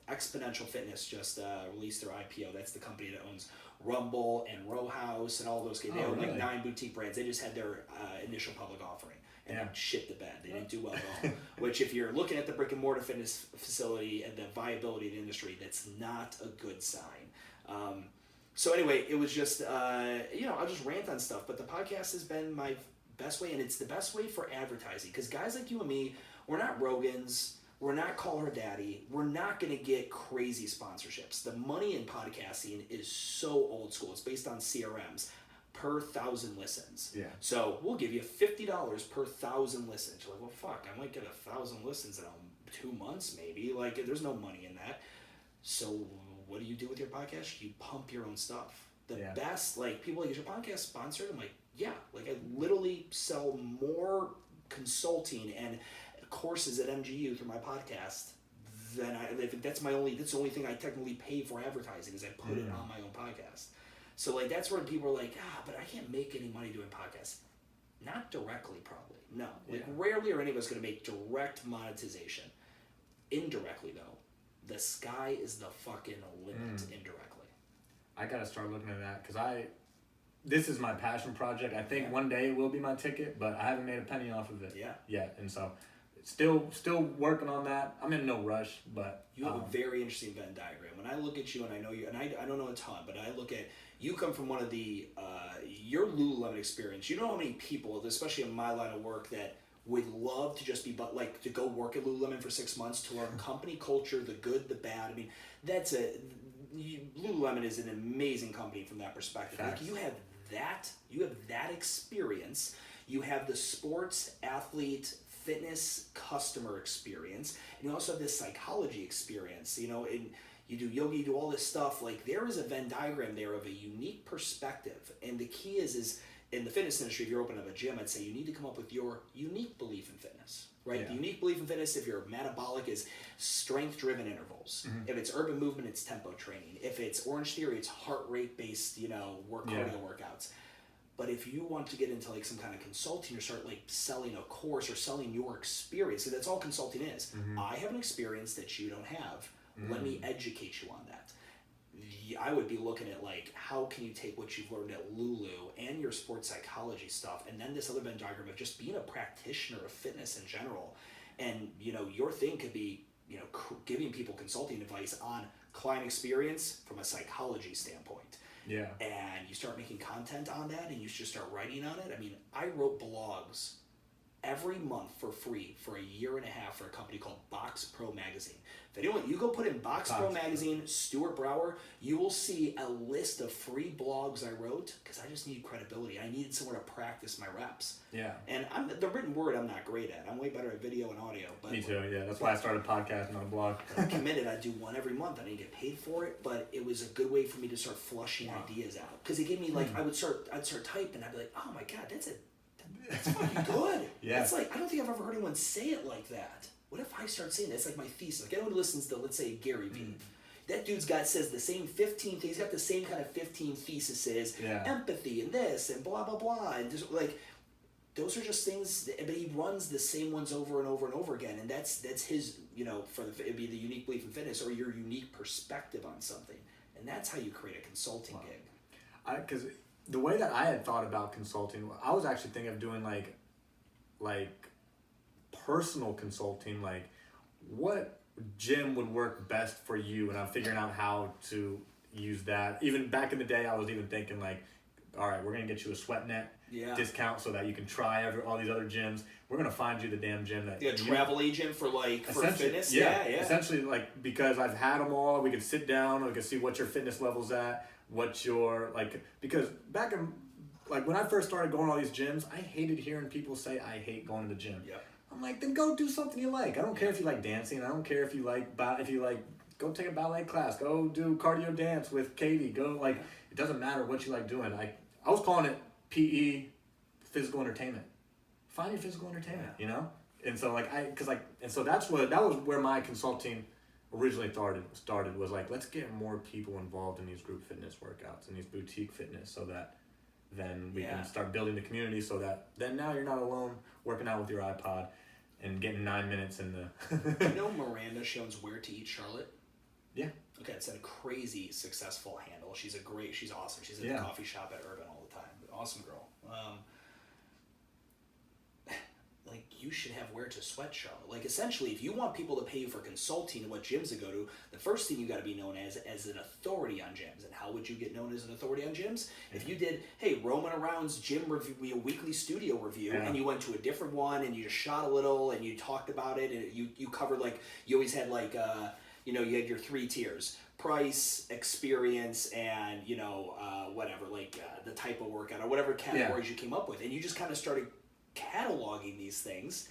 Exponential Fitness just released their IPO. That's the company that owns Rumble and Row House and all those. They own like 9 boutique brands. They just had their initial public offering and shit the bed. They didn't do well at all. Which, if you're looking at the brick and mortar fitness facility and the viability of the industry, that's not a good sign. So anyway, it was just I'll just rant on stuff. But the podcast has been my best way, and it's the best way for advertising, because guys like you and me, we're not Rogans. We're not Call Her Daddy. We're not going to get crazy sponsorships. The money in podcasting is so old school. It's based on CRMs per 1,000 listens. Yeah. So we'll give you $50 per 1,000 listens. You're like, well, fuck, I might get 1,000 listens in 2 months, maybe. Like, there's no money in that. So what do you do with your podcast? You pump your own stuff. The best, like, people like, is your podcast sponsored? I'm like, yeah. Like, I literally sell more consulting and courses at MGU through my podcast than that's the only thing I technically pay for advertising is I put it on my own podcast. So like that's where people are like, but I can't make any money doing podcasts. Not directly, probably. No. Like rarely are any of us going to make direct monetization. Indirectly though, the sky is the fucking limit indirectly. I gotta start looking at that because this is my passion project. I think one day it will be my ticket, but I haven't made a penny off of it yet. And so still working on that. I'm in no rush, but you have a very interesting Venn diagram. When I look at you, and I know you, and I don't know a ton, but I look at you come from one of the your Lululemon experience. You know how many people, especially in my line of work, that would love to just be like to go work at Lululemon for 6 months to learn company culture, the good, the bad. I mean, Lululemon is an amazing company from that perspective. Like you have that experience. You have the sports athlete fitness customer experience, and you also have this psychology experience, and you do yoga, you do all this stuff. Like there is a Venn diagram there of a unique perspective, and the key is in the fitness industry, if you're opening up a gym, I'd say you need to come up with your unique belief in fitness, right? The unique belief in fitness, if you're metabolic, is strength-driven intervals. If it's urban movement, it's tempo training. If it's Orange Theory, it's heart rate-based, cardio workouts. But if you want to get into like some kind of consulting or start like selling a course or selling your experience, so that's all consulting is. I have an experience that you don't have. Let me educate you on that. I would be looking at like, how can you take what you've learned at Lulu and your sports psychology stuff, and then this other Venn diagram of just being a practitioner of fitness in general. And, your thing could be, giving people consulting advice on client experience from a psychology standpoint. Yeah. And you start making content on that and you just start writing on it. I mean, I wrote blogs every month for free for a year and a half for a company called Box Pro Magazine. If anyone, you go put in Box Pro Magazine, Stu Brauer, you will see a list of free blogs I wrote because I just needed credibility. I needed somewhere to practice my reps. Yeah. And the written word I'm not great at. I'm way better at video and audio. But me too, yeah. That's why I started podcasting on a blog. I'm committed. I do one every month. I didn't get paid for it, but it was a good way for me to start flushing ideas out. Because it gave me like, I'd start typing, I'd be like, oh my God, that's fucking good. Yeah. It's like, I don't think I've ever heard anyone say it like that. What if I start saying that? It's like my thesis. Like anyone who listens to, let's say, Gary Vee. That dude's says the same 15 things. He's got the same kind of 15 theses. Yeah. Empathy and this and blah, blah, blah. And just like, those are just things, but he runs the same ones over and over and over again. And that's his, it'd be the unique belief in fitness or your unique perspective on something. And that's how you create a consulting gig. Because the way that I had thought about consulting, I was actually thinking of doing like personal consulting, like what gym would work best for you, and I'm figuring out how to use that. Even back in the day, I was even thinking like, all right, we're gonna get you a SweatNet discount so that you can try all these other gyms. We're gonna find you the damn gym that travel agent for fitness. Yeah. Essentially, like because I've had them all, we could sit down, we could see what your fitness level's at. What your because back in when I first started going to all these gyms, I hated hearing people say I hate going to the gym. Yep. I'm like, then go do something you like. I don't care if you like dancing. I don't care if you like go take a ballet class. Go do cardio dance with Katie. Go it doesn't matter what you like doing. I was calling it PE, physical entertainment. Find your physical entertainment, And so that was where my consulting originally started was like, let's get more people involved in these group fitness workouts and these boutique fitness so that then we can start building the community so that then now you're not alone working out with your iPod and getting 9 minutes in the... You know Miranda Shone's Where to Eat Charlotte? Yeah. Okay, it's a crazy successful handle. She's awesome. She's in the coffee shop at Urban all the time. Awesome girl. you should have Where to Sweat show. Like, essentially, if you want people to pay you for consulting and what gyms to go to, the first thing you got to be known as an authority on gyms. And how would you get known as an authority on gyms? If you did, hey, Roman Around's gym review, a weekly studio review, and you went to a different one and you just shot a little and you talked about it, and you covered, like, you always had, like, you had your 3 tiers: price, experience, and whatever, like the type of workout or whatever categories you came up with, and you just kind of started cataloging these things.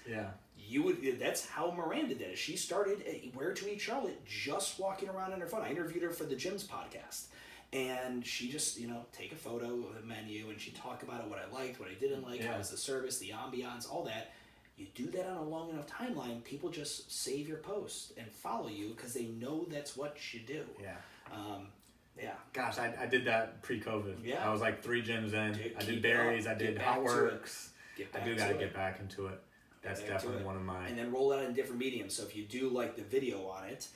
That's how Miranda did it. She started at Where to Eat Charlotte just walking around on her phone. I interviewed her for the Gym's podcast, and she just take a photo of the menu and she'd talk about it, what I liked, what I didn't like, how was the service, the ambiance, all that. You do that on a long enough timeline, people just save your post and follow you because they know that's what you do. Gosh, I did that pre-COVID. I was like 3 gyms in. I did Barry's, I did Hot Works. I do got to get back into it. That's definitely one of my... And then roll it out in different mediums. So if you do like the video on it,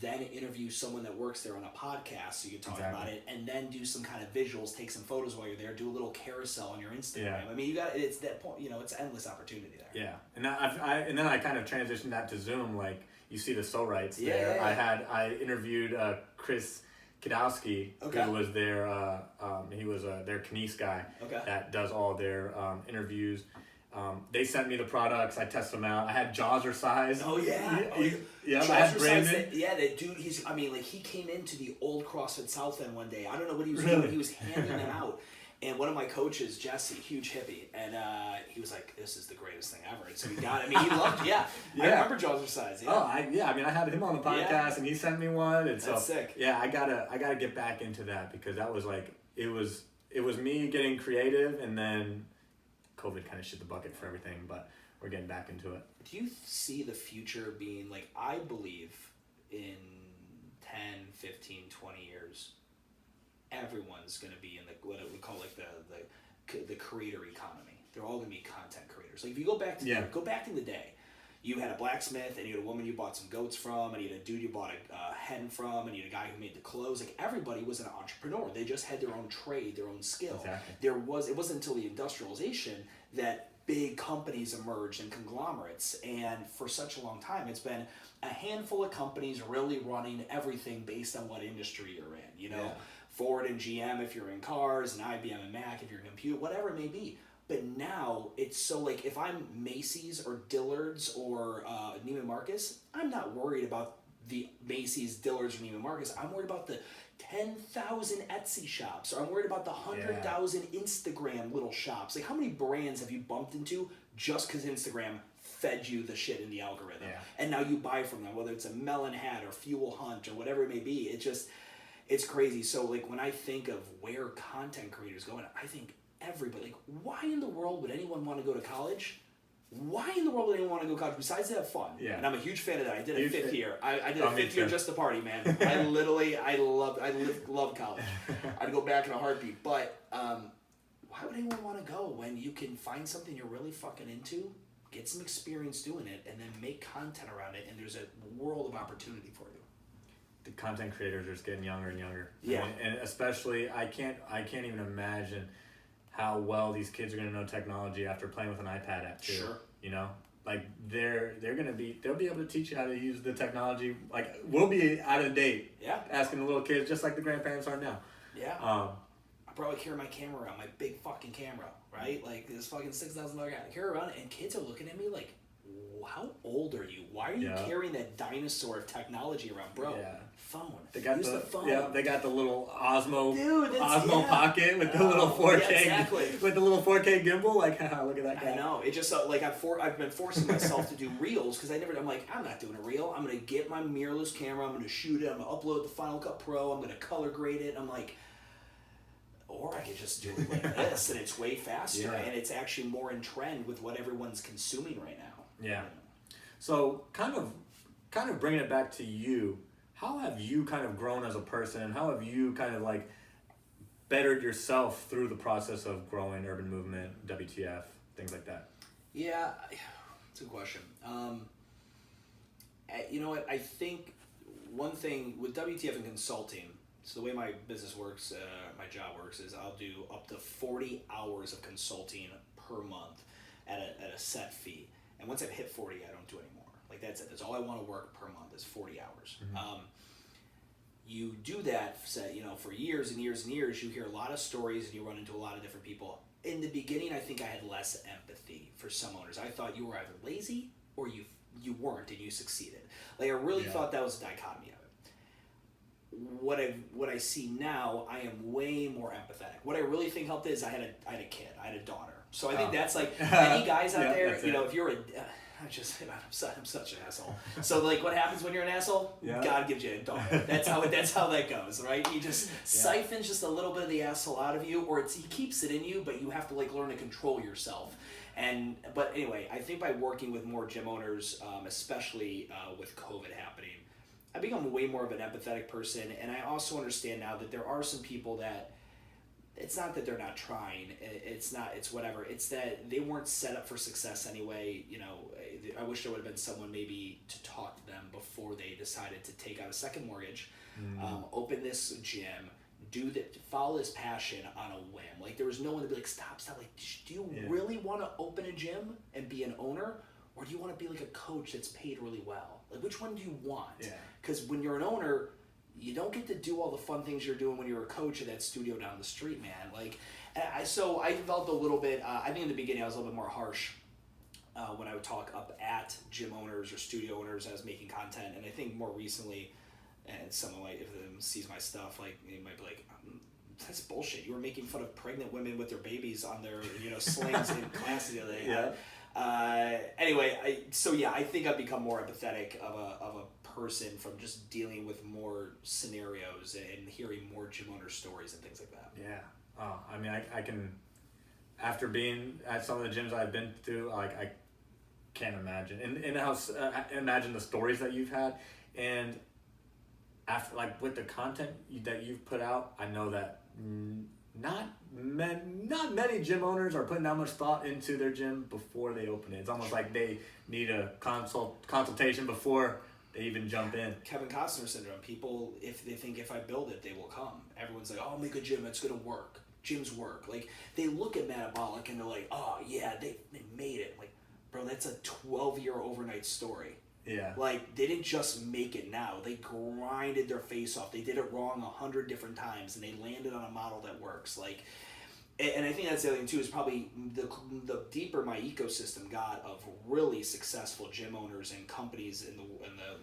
then interview someone that works there on a podcast so you can talk about it, and then do some kind of visuals, take some photos while you're there, do a little carousel on your Instagram. I mean, it's that point, it's endless opportunity there. And then I kind of transitioned that to Zoom. Like, you see the So-Rights there. I interviewed Chris Kidowski, who was their he was their Kines guy that does all their interviews. They sent me the products. I test them out. I had Jazzercise. I had Brandon. That dude. He came into the old CrossFit South End one day. I don't know what he was doing. He was handing them out. And one of my coaches, Jesse, huge hippie, and he was like, "This is the greatest thing ever." And so he got it. I mean, he loved it. I remember Jazzercise. I had him on the podcast, and he sent me one. And that's sick. I gotta get back into that, because that was like it was me getting creative, and then COVID kind of shit the bucket for everything, but we're getting back into it. Do you see the future being, like, I believe in 10, 15, 20 years, everyone's going to be in what we call like the creator economy. They're all going to be content creators. Like, if you go back to the day, you had a blacksmith, and you had a woman you bought some goats from, and you had a dude you bought a hen from, and you had a guy who made the clothes. Like, everybody was an entrepreneur. They just had their own trade, their own skill. It wasn't until the industrialization that big companies emerged and conglomerates, and for such a long time it's been a handful of companies really running everything based on what industry you're in. Ford and GM if you're in cars, and IBM and Mac if you're in compute, whatever it may be. But now it's so, like, if I'm Macy's or Dillard's or Neiman Marcus, I'm not worried about the Macy's, Dillard's, or Neiman Marcus. I'm worried about the 10,000 Etsy shops, or I'm worried about the 100,000 Instagram little shops. Like, how many brands have you bumped into just because Instagram fed you the shit in the algorithm? And now you buy from them, whether it's a Melon Hat or Fuel Hunt or whatever it may be. It's crazy. So, like, when I think of where content creators go, I think everybody, like, why in the world would anyone want to go to college? Why in the world would anyone want to go to college besides to have fun? And I'm a huge fan of that. I did a fifth year. I did a fifth year just to party, man. I love college. I'd go back in a heartbeat. But why would anyone want to go when you can find something you're really fucking into, get some experience doing it, and then make content around it, and there's a world of opportunity for you. The content creators are just getting younger and younger. And especially, I can't even imagine how well these kids are going to know technology after playing with an iPad app too. Like, they'll be able to teach you how to use the technology. Like, we'll be out of date. Asking the little kids, just like the grandparents are now. I probably carry my camera around, my big fucking camera, right? Like, this fucking $6,000 camera. I carry around it, and kids are looking at me like, how old are you? Why are you carrying that dinosaur of technology around, bro? Phone. They got Use the phone. They got the little Osmo Pocket with the little 4K with the little 4K gimbal. Like, look at that guy. I know. It just like I've been forcing myself to do reels because I'm like, I'm not doing a reel. I'm gonna get my mirrorless camera. I'm gonna shoot it. I'm gonna upload the Final Cut Pro. I'm gonna color grade it. I'm like, or I could just do it like this, and it's way faster, and it's actually more in trend with what everyone's consuming right now. So kind of bringing it back to you. How have you kind of grown as a person, and how have you kind of like bettered yourself through the process of growing Urban Movement, WTF, things like that? Yeah, it's a good question. You know what? I think one thing with WTF and consulting, so the way my business works, my job works, is I'll do up to 40 hours of consulting per month at a set fee. And once I've hit 40, I don't do anymore. Like that's it. That's all I want to work per month is 40 hours. You do that, for years and years and years. You hear a lot of stories and you run into a lot of different people. In the beginning, I think I had less empathy for some owners. I thought you were either lazy or you weren't and you succeeded. Like I really thought that was a dichotomy of it. What I see now, I am way more empathetic. What I really think helped is I had a kid, I had a daughter. So I think that's like any guys out there, if you're I'm such an asshole. So like, what happens when you're an asshole? God gives you a daughter. That's how that goes, right? He just siphons just a little bit of the asshole out of you, or he keeps it in you, but you have to like learn to control yourself. But anyway, I think by working with more gym owners, especially with COVID happening, I become way more of an empathetic person, and I also understand now that there are some people that it's not that they're not trying. It's whatever. It's that they weren't set up for success anyway. I wish there would have been someone maybe to talk to them before they decided to take out a second mortgage, open this gym, follow this passion on a whim. Like there was no one to be like, stop. Like, do you really want to open a gym and be an owner? Or do you want to be like a coach that's paid really well? Like which one do you want? Because when you're an owner, you don't get to do all the fun things you're doing when you're a coach at that studio down the street, man. Like, so I developed a little bit. I think in the beginning I was a little bit more harsh when I would talk up at gym owners or studio owners as I was making content. And I think more recently, and someone might, if them sees my stuff, like they might be like, that's bullshit. You were making fun of pregnant women with their babies on their slings in class the other day. Anyway, I think I've become more empathetic of a person from just dealing with more scenarios and hearing more gym owner stories and things like that. I mean, I can, after being at some of the gyms I've been to, like I can't imagine imagine the stories that you've had, and after like with the content that you've put out, I know that not many gym owners are putting that much thought into their gym before they open it. It's almost like they need a consultation before they even jump in. Kevin Costner syndrome. People, if they think if I build it, they will come. Everyone's like, oh, I'll make a gym, it's gonna work. Gyms work. Like they look at Metabolic and they're like, oh yeah, they made it. Like, bro, that's a 12-year overnight story. Like they didn't just make it now. They grinded their face off. They did it wrong 100 different times and they landed on a model that works. Like, and I think that's the other thing too, is probably the deeper my ecosystem got of really successful gym owners and companies in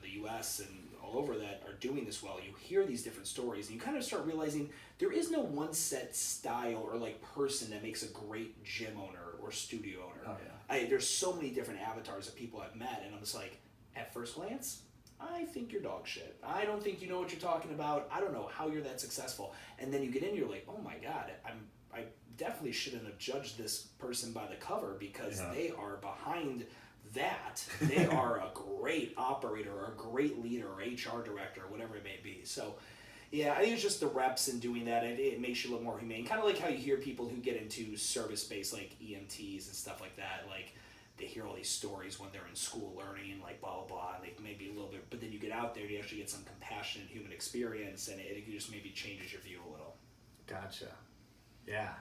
the US and all over that are doing this well. You hear these different stories and you kind of start realizing there is no one set style or like person that makes a great gym owner or studio owner. There's so many different avatars of people I've met, and I'm just like, at first glance, I think you're dog shit. I don't think you know what you're talking about. I don't know how you're that successful. And then you get in, you're like, oh my God, I definitely shouldn't have judged this person by the cover because they are behind that. They are a great operator or a great leader or HR director or whatever it may be. So yeah, I think it's just the reps and doing that. It makes you look more humane. Kind of like how you hear people who get into service-based like EMTs and stuff like that. Like they hear all these stories when they're in school learning, like blah, blah, blah, and they maybe a little bit, but then you get out there and you actually get some compassionate human experience, and it just maybe changes your view a little. Gotcha. Yeah.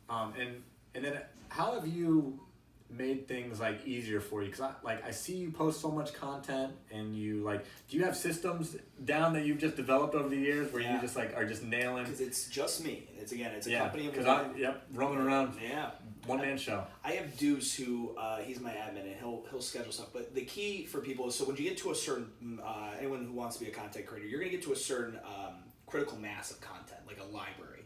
And then how have you made things like easier for you? Because I see you post so much content, and you do you have systems down that you've just developed over the years where you just like are just nailing? Because it's just me. It's a company of one. Roaming around. One man show. I have Deuce who he's my admin and he'll schedule stuff. But the key for people is, so when you get to a certain anyone who wants to be a content creator, you're gonna get to a certain critical mass of content, like a library.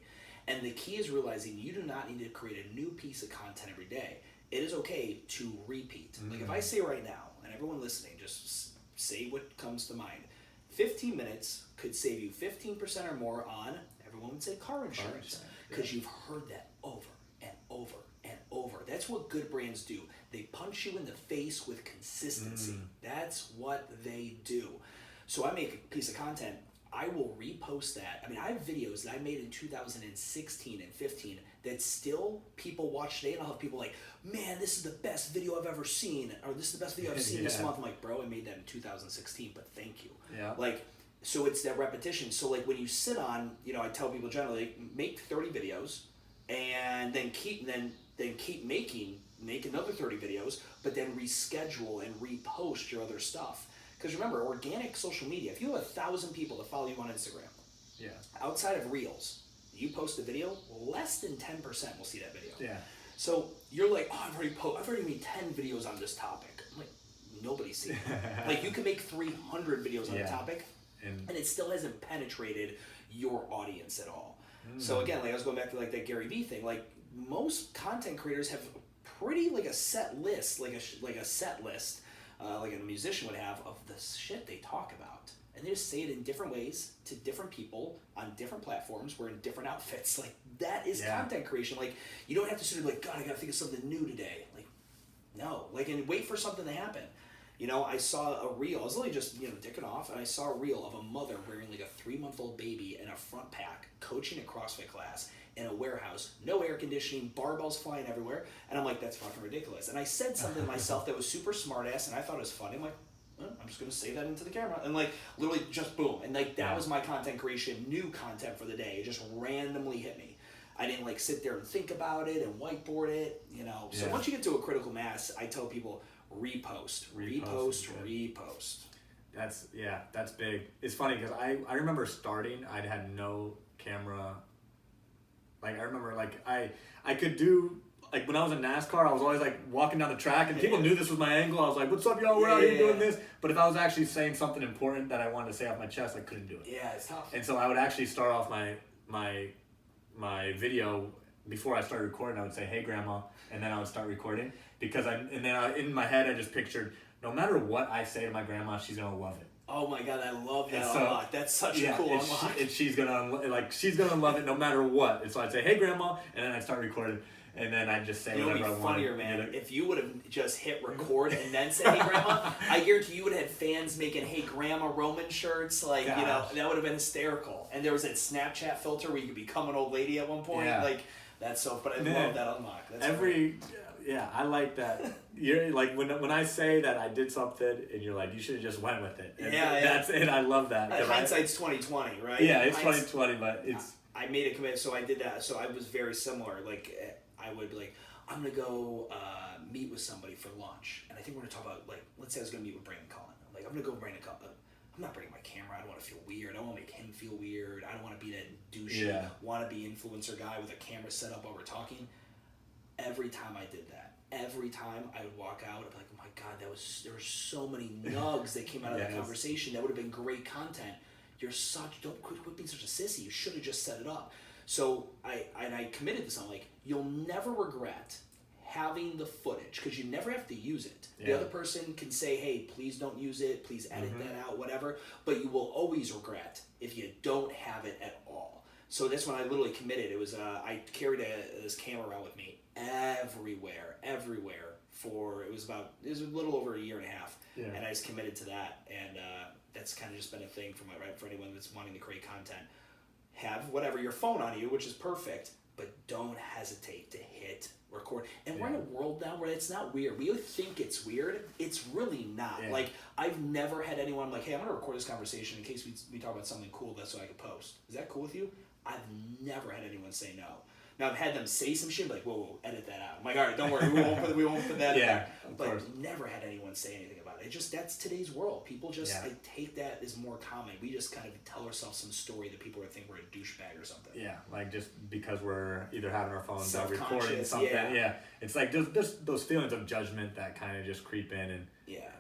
And the key is realizing you do not need to create a new piece of content every day. It is okay to repeat. Like if I say right now, and everyone listening, just say what comes to mind. 15 minutes could save you 15% or more on, everyone would say car insurance. Because you've heard that over and over and over. That's what good brands do. They punch you in the face with consistency. That's what they do. So I make a piece of content, I will repost that. I mean, I have videos that I made in 2016 and 15 that still people watch today, and I'll have people like, man, this is the best video I've ever seen, or this is the best video I've seen this month. I'm like, bro, I made that in 2016, but thank you. Like, so it's that repetition. So like when you sit on, I tell people generally, make 30 videos and then keep making make another 30 videos, but then reschedule and repost your other stuff. Because remember, organic social media, if you have 1,000 people that follow you on Instagram, outside of Reels, you post a video, less than 10% will see that video. Yeah. So you're like, oh, I've already made 10 videos on this topic. I'm like, nobody's seen it. Like, you can make 300 videos on a topic, and it still hasn't penetrated your audience at all. So again, like I was going back to like that Gary Vee thing. Like, most content creators have pretty like a set list, like a set list, like a musician would have, of the shit they talk about, and they just say it in different ways to different people on different platforms, wearing different outfits. Like, that is content creation. Like, you don't have to sort of like, God, I gotta think of something new today. Like, no, like, and wait for something to happen. You know, I saw a reel. I was literally just, dicking off, and I saw a reel of a mother wearing like a 3-month-old baby in a front pack, coaching a CrossFit class in a warehouse, no air conditioning, barbells flying everywhere, and I'm like, that's fucking ridiculous. And I said something to myself that was super smart ass, and I thought it was funny. I'm like, I'm just gonna say that into the camera, and like literally just boom, and like that was my content creation, new content for the day. It just randomly hit me. I didn't like sit there and think about it and whiteboard it, So once you get to a critical mass, I tell people, repost. That's big. It's funny because I remember starting, I had no camera. Like, I remember, like, I could do, like, when I was in NASCAR, I was always like walking down the track, and people knew this was my angle. I was like, what's up, y'all, we're out here doing this. But if I was actually saying something important that I wanted to say off my chest, I couldn't do it. Yeah, it's tough. And so I would actually start off my video before I started recording. I would say, hey, grandma, and then I would start recording, because in my head I just pictured, no matter what I say to my grandma, she's gonna love it. Oh my God, I love that a lot. That's such a cool unlock. And she's gonna love it no matter what. And so I'd say, hey, grandma, and then I'd start recording, and then I'd just say whatever I wanted. Funnier, man. If you would have just hit record and then said, hey, grandma, I guarantee you would have had fans making, hey, grandma Roman shirts. Like, that would have been hysterical. And there was that Snapchat filter where you could become an old lady at one point. Yeah. Like, that's so, but I love that unlock. That's I like that. You're like, when I say that I did something, and you're like, you should have just went with it. And that's it. I love that. Hindsight's 20/20, right? Yeah, it's 20/20, but it's. I made a commitment, so I did that. So I was very similar. Like, I would be like, I'm gonna go meet with somebody for lunch, and I think we're gonna talk about, like, let's say I was gonna meet with Brandon Cullen. I'm like, I'm gonna go with Brandon Cullen. I'm not bringing my camera. I don't want to feel weird. I don't want to make him feel weird. I don't want to be that douchey, wannabe influencer guy with a camera set up while we're talking. Every time I did that, every time I would walk out, I'd be like, oh my God, there were so many nugs that came out of that conversation. That would have been great content. Don't quit being such a sissy. You should have just set it up. So I committed to something, like, you'll never regret having the footage, because you never have to use it. The other person can say, hey, please don't use it, please edit that out, whatever, but you will always regret if you don't have it at all. So that's when I literally committed. It was I carried this camera around with me everywhere for it was a little over a year and a half, and I just committed to that, and that's kind of just been a thing for anyone that's wanting to create content. Have whatever, your phone on you, which is perfect, but don't hesitate to hit record. And we're in a world now where it's not weird. We think it's weird. It's really not. Like, I've never had anyone like, hey, I'm gonna record this conversation in case we talk about something cool, that's so I can post. Is that cool with you? I've never had anyone say no. Now, I've had them say some shit, like, whoa, edit that out. I'm like, all right, don't worry, we won't put that in there. But never had anyone say anything about it. That's today's world. People just, I take that as more common. We just kind of tell ourselves some story that people would think we're a douchebag or something. Yeah, like, just because we're either having our phones out recording something. Yeah. It's like, there's those feelings of judgment that kind of just creep in. And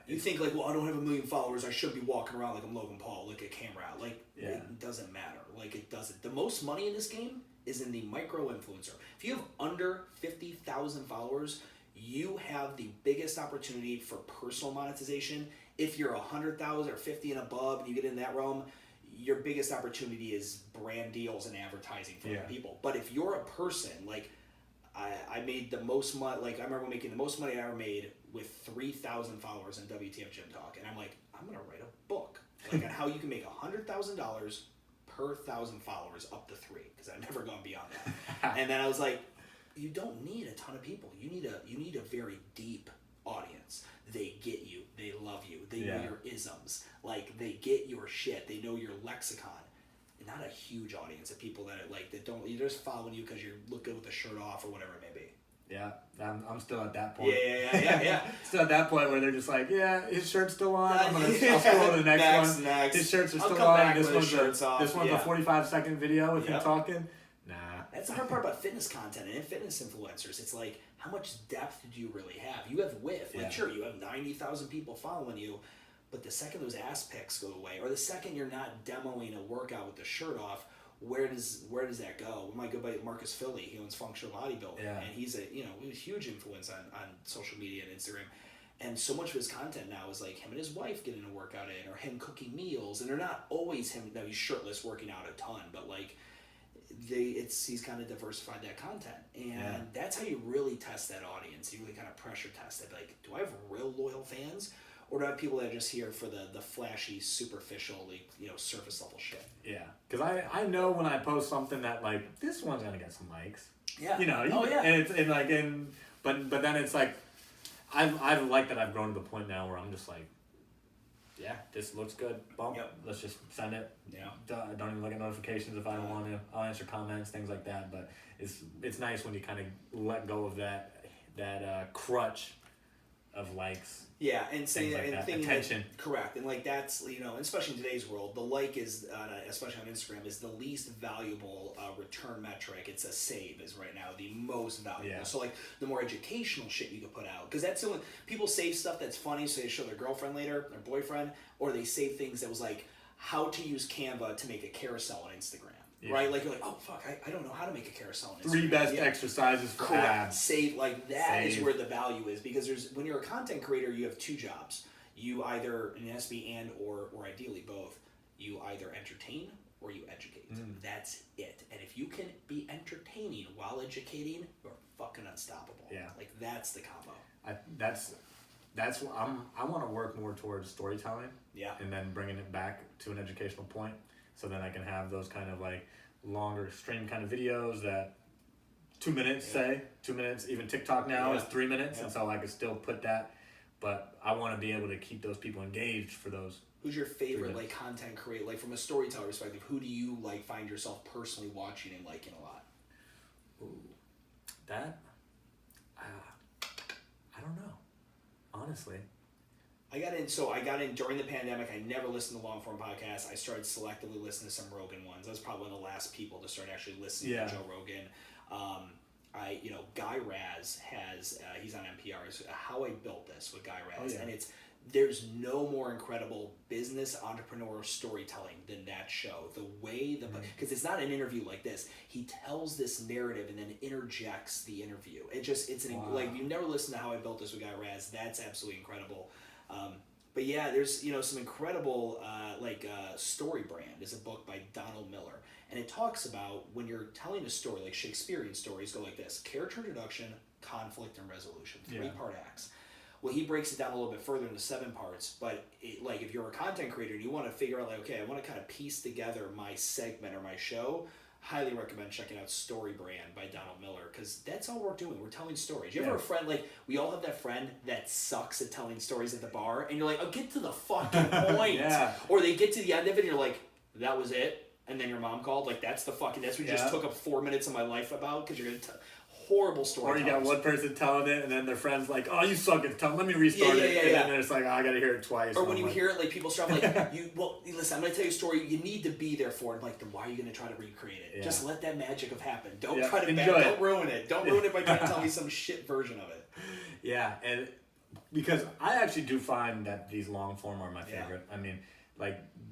you think, like, well, I don't have 1 million followers. I should be walking around like I'm Logan Paul, like a camera out. Like, it doesn't matter. Like, it doesn't. The most money in this game is in the micro influencer. If you have under 50,000 followers, you have the biggest opportunity for personal monetization. If you're 100,000 or 50 and above and you get in that realm, your biggest opportunity is brand deals and advertising for other people. But if you're a person, like, I made the most money, like, I remember making the most money I ever made with 3,000 followers on WTF Gym Talk. And I'm like, I'm going to write a book, like, on how you can make $100,000 per 1,000 followers up to 3, because I've never gone beyond that. And then I was like, you don't need a ton of people. You need a very deep audience. They get you. They love you. They know your isms. Like, they get your shit. They know your lexicon. Not a huge audience of people that are like, that don't, you're just following you because you look good with the shirt off or whatever it may be. Yeah, I'm still at that point. Yeah. Still at that point where they're just like, yeah, his shirt's still on. I'll scroll to the next one. Next. His shirts are I'll still come on. back This with one's his shirts off. a 45-second video with him talking. Nah. That's the hard part about fitness content and fitness influencers. It's like, how much depth do you really have? You have width. Like, sure, you have 90,000 people following you, but the second those ass pics go away, or the second you're not demoing a workout with the shirt off, where does that go? We might go by Marcus Philly. He owns Functional Bodybuilding, and he's a huge influence on social media and Instagram. And so much of his content now is like him and his wife getting a workout in, or him cooking meals, and they're not always him. Now he's shirtless working out a ton, but like he's kind of diversified that content, and that's how you really test that audience. You really kind of pressure test it. Like, do I have real loyal fans? Or do I have people that are just here for the flashy, superficial, surface level shit? Yeah, because I know when I post something that like this one's gonna get some likes. Yeah. But then it's like I've liked that I've grown to the point now where I'm just like, yeah, this looks good. Boom. Yep. Let's just send it. Yeah. Don't even look at notifications if I don't want to. I'll answer comments, things like that. But it's nice when you kind of let go of that crutch of likes. Yeah, and saying like and thinking attention. Correct, and like that's especially in today's world, the like is especially on Instagram is the least valuable return metric. It's a save is right now the most valuable. Yeah. So like the more educational shit you could put out, because that's the only people save stuff that's funny, so they show their girlfriend later, their boyfriend, or they save things that was like how to use Canva to make a carousel on Instagram. Yeah. Right, like you're like, oh fuck, I don't know how to make a carousel. On Instagram. 3 best exercises for abs. Save like that is where the value is, because when you're a content creator, you have 2 jobs. You either, and it has to be or ideally both. You either entertain or you educate. That's it. And if you can be entertaining while educating, you're fucking unstoppable. Yeah, like that's the combo. That's what I want to work more towards storytelling. Yeah, and then bringing it back to an educational point. So then I can have those kind of like longer stream kind of videos that 2 minutes, say 2 minutes. Even TikTok now is 3 minutes, and so I could still put that. But I want to be able to keep those people engaged for those. Who's your favorite like content creator? Like from a storyteller perspective, who do you like find yourself personally watching and liking a lot? Ooh, that I don't know, honestly. I got in during the pandemic. I never listened to long form podcasts. I started selectively listening to some Rogan ones. I was probably one of the last people to start actually listening to Joe Rogan. Guy Raz has he's on NPR's How I Built This with Guy Raz, and there's no more incredible business entrepreneur storytelling than that show. The way because it's not an interview like this. He tells this narrative and then interjects the interview. Like if you never listened to How I Built This with Guy Raz, that's absolutely incredible. But yeah, there's some incredible Story Brand is a book by Donald Miller, and it talks about when you're telling a story, like Shakespearean stories go like this: character introduction, conflict, and resolution. 3-part acts. Well, he breaks it down a little bit further into 7 parts. But if you're a content creator and you want to figure out I want to kind of piece together my segment or my show, highly recommend checking out Story Brand by Donald Miller, because that's all we're doing. We're telling stories. You ever have a friend, we all have that friend that sucks at telling stories at the bar, and you're like, oh, get to the fucking point. Or they get to the end of it, and you're like, that was it? And then your mom called, that's what you just took up 4 minutes of my life about, because you're going to tell horrible story. Or you got one person telling it, and then their friend's like, oh, you suck at telling, let me restart it. And then it's like, oh, I got to hear it twice. Or when you hear it, people start listen, I'm going to tell you a story. You need to be there for it. Then why are you going to try to recreate it? Just let that magic have happened. Don't try to don't ruin it. Don't ruin it by trying to tell me some shit version of it. Yeah, and because I actually do find that these long form are my favorite. I mean,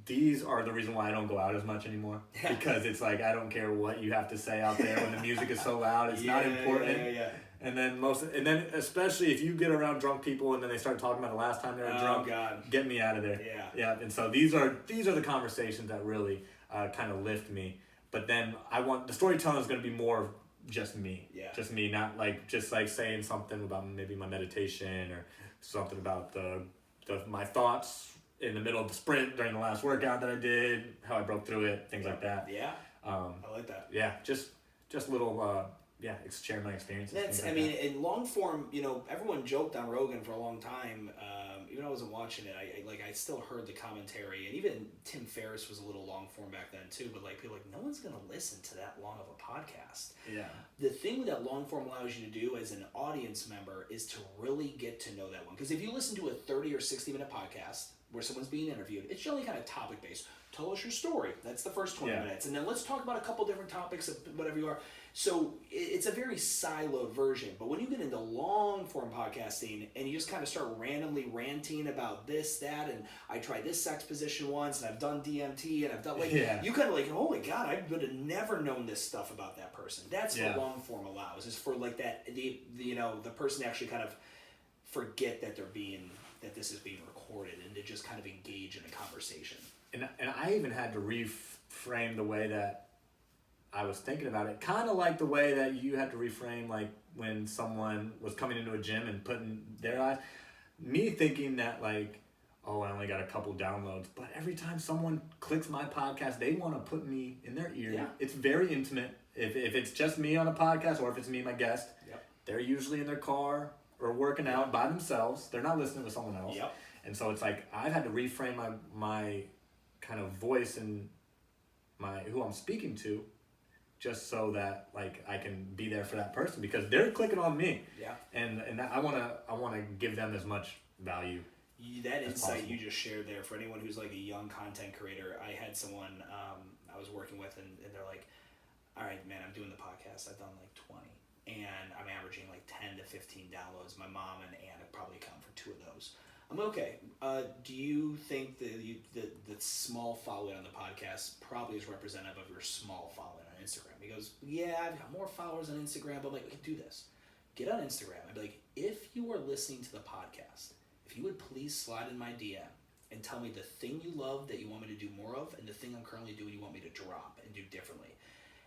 these are the reason why I don't go out as much anymore, because it's I don't care what you have to say out there when the music is so loud. It's not important. And then especially if you get around drunk people and then they start talking about the last time they were drunk, get me out of there. And so these are the conversations that really kind of lift me. But then the storytelling is going to be more just me. Just me, not just saying something about maybe my meditation or something about my thoughts in the middle of the sprint during the last workout that I did, how I broke through it, things like that. I like that. Just little share my experiences. In long form, everyone joked on Rogan for a long time. even though I wasn't watching it, I still heard the commentary, and even Tim Ferriss was a little long form back then too. But like people were like, no one's gonna listen to that long of a podcast. Yeah. The thing that long form allows you to do as an audience member is to really get to know that one. Because if you listen to a 30 or 60 minute podcast where someone's being interviewed, it's generally kind of topic based. Tell us your story. That's the first 20 minutes, and then let's talk about a couple different topics of whatever you are. So it's a very siloed version. But when you get into long form podcasting and you just kind of start randomly ranting about this, that, and I tried this sex position once, and I've done DMT, and I've done you kind of like, oh my God, I would have never known this stuff about that person. That's what long form allows, is for like that the person to actually kind of forget that that this is being recorded, and to just kind of engage in a conversation. And I even had to reframe the way that I was thinking about it, kind of like the way that you had to reframe, like when someone was coming into a gym and putting their eyes, me thinking that like, oh, I only got a couple downloads, but every time someone clicks my podcast, they want to put me in their ear. Yeah. It's very intimate. If it's just me on a podcast, or if it's me and my guest, they're usually in their car or working out by themselves. They're not listening to someone else. Yep. And so it's like I've had to reframe my kind of voice and who I'm speaking to, just so that like I can be there for that person, because they're clicking on me. Yeah. And I wanna give them as much value. That insight you just shared there, for anyone who's like a young content creator, I had someone I was working with, and they're like, all right, man, I'm doing the podcast. I've done like 20, and I'm averaging like 10 to 15 downloads. My mom and aunt have probably come for 2 of those. I'm like, okay. Do you think that small following on the podcast probably is representative of your small following on Instagram? He goes, yeah, I've got more followers on Instagram, but I'm like, we can do this. Get on Instagram. I'd be like, if you are listening to the podcast, if you would please slide in my DM and tell me the thing you love that you want me to do more of, and the thing I'm currently doing you want me to drop and do differently.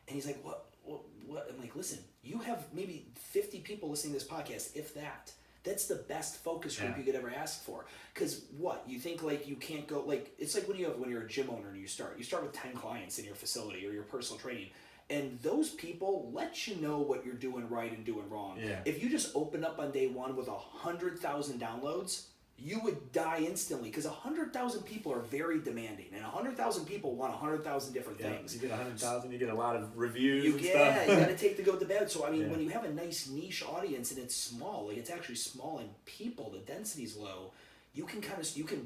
And he's like, what? I'm like, listen, you have maybe 50 people listening to this podcast, if that. That's the best focus group you could ever ask for. Because what? You think like you can't go, like, it's like when you're a gym owner and you start with 10 clients in your facility or your personal training. And those people let you know what you're doing right and doing wrong. Yeah. If you just open up on day one with 100,000 downloads, you would die instantly, because 100,000 people are very demanding, and 100,000 people want 100,000 different things. You get 100,000, you get a lot of reviews and stuff. Yeah, you got to take the good, the bad. So I mean, when you have a nice niche audience and it's small, like it's actually small in people, the density's low, you can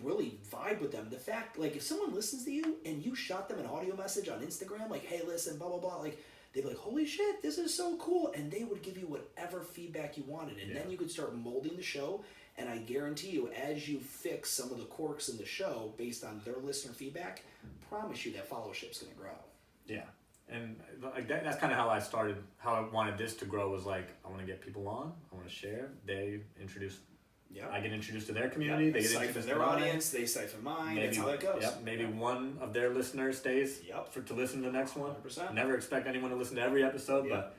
really vibe with them. The fact, like if someone listens to you and you shot them an audio message on Instagram, like, hey, listen, blah blah blah, like they'd be like, holy shit, this is so cool, and they would give you whatever feedback you wanted, and then you could start molding the show. And I guarantee you, as you fix some of the quirks in the show based on their listener feedback, promise you that followership's going to grow. Yeah. And like that's kind of how I started, how I wanted this to grow, was like, I want to get people on, I want to share, they introduce, I get introduced to their community, they get introduced to their audience, they siphon mine, that's how that goes. Maybe one of their listeners stays to listen to the next one. 100%. Never expect anyone to listen to every episode, but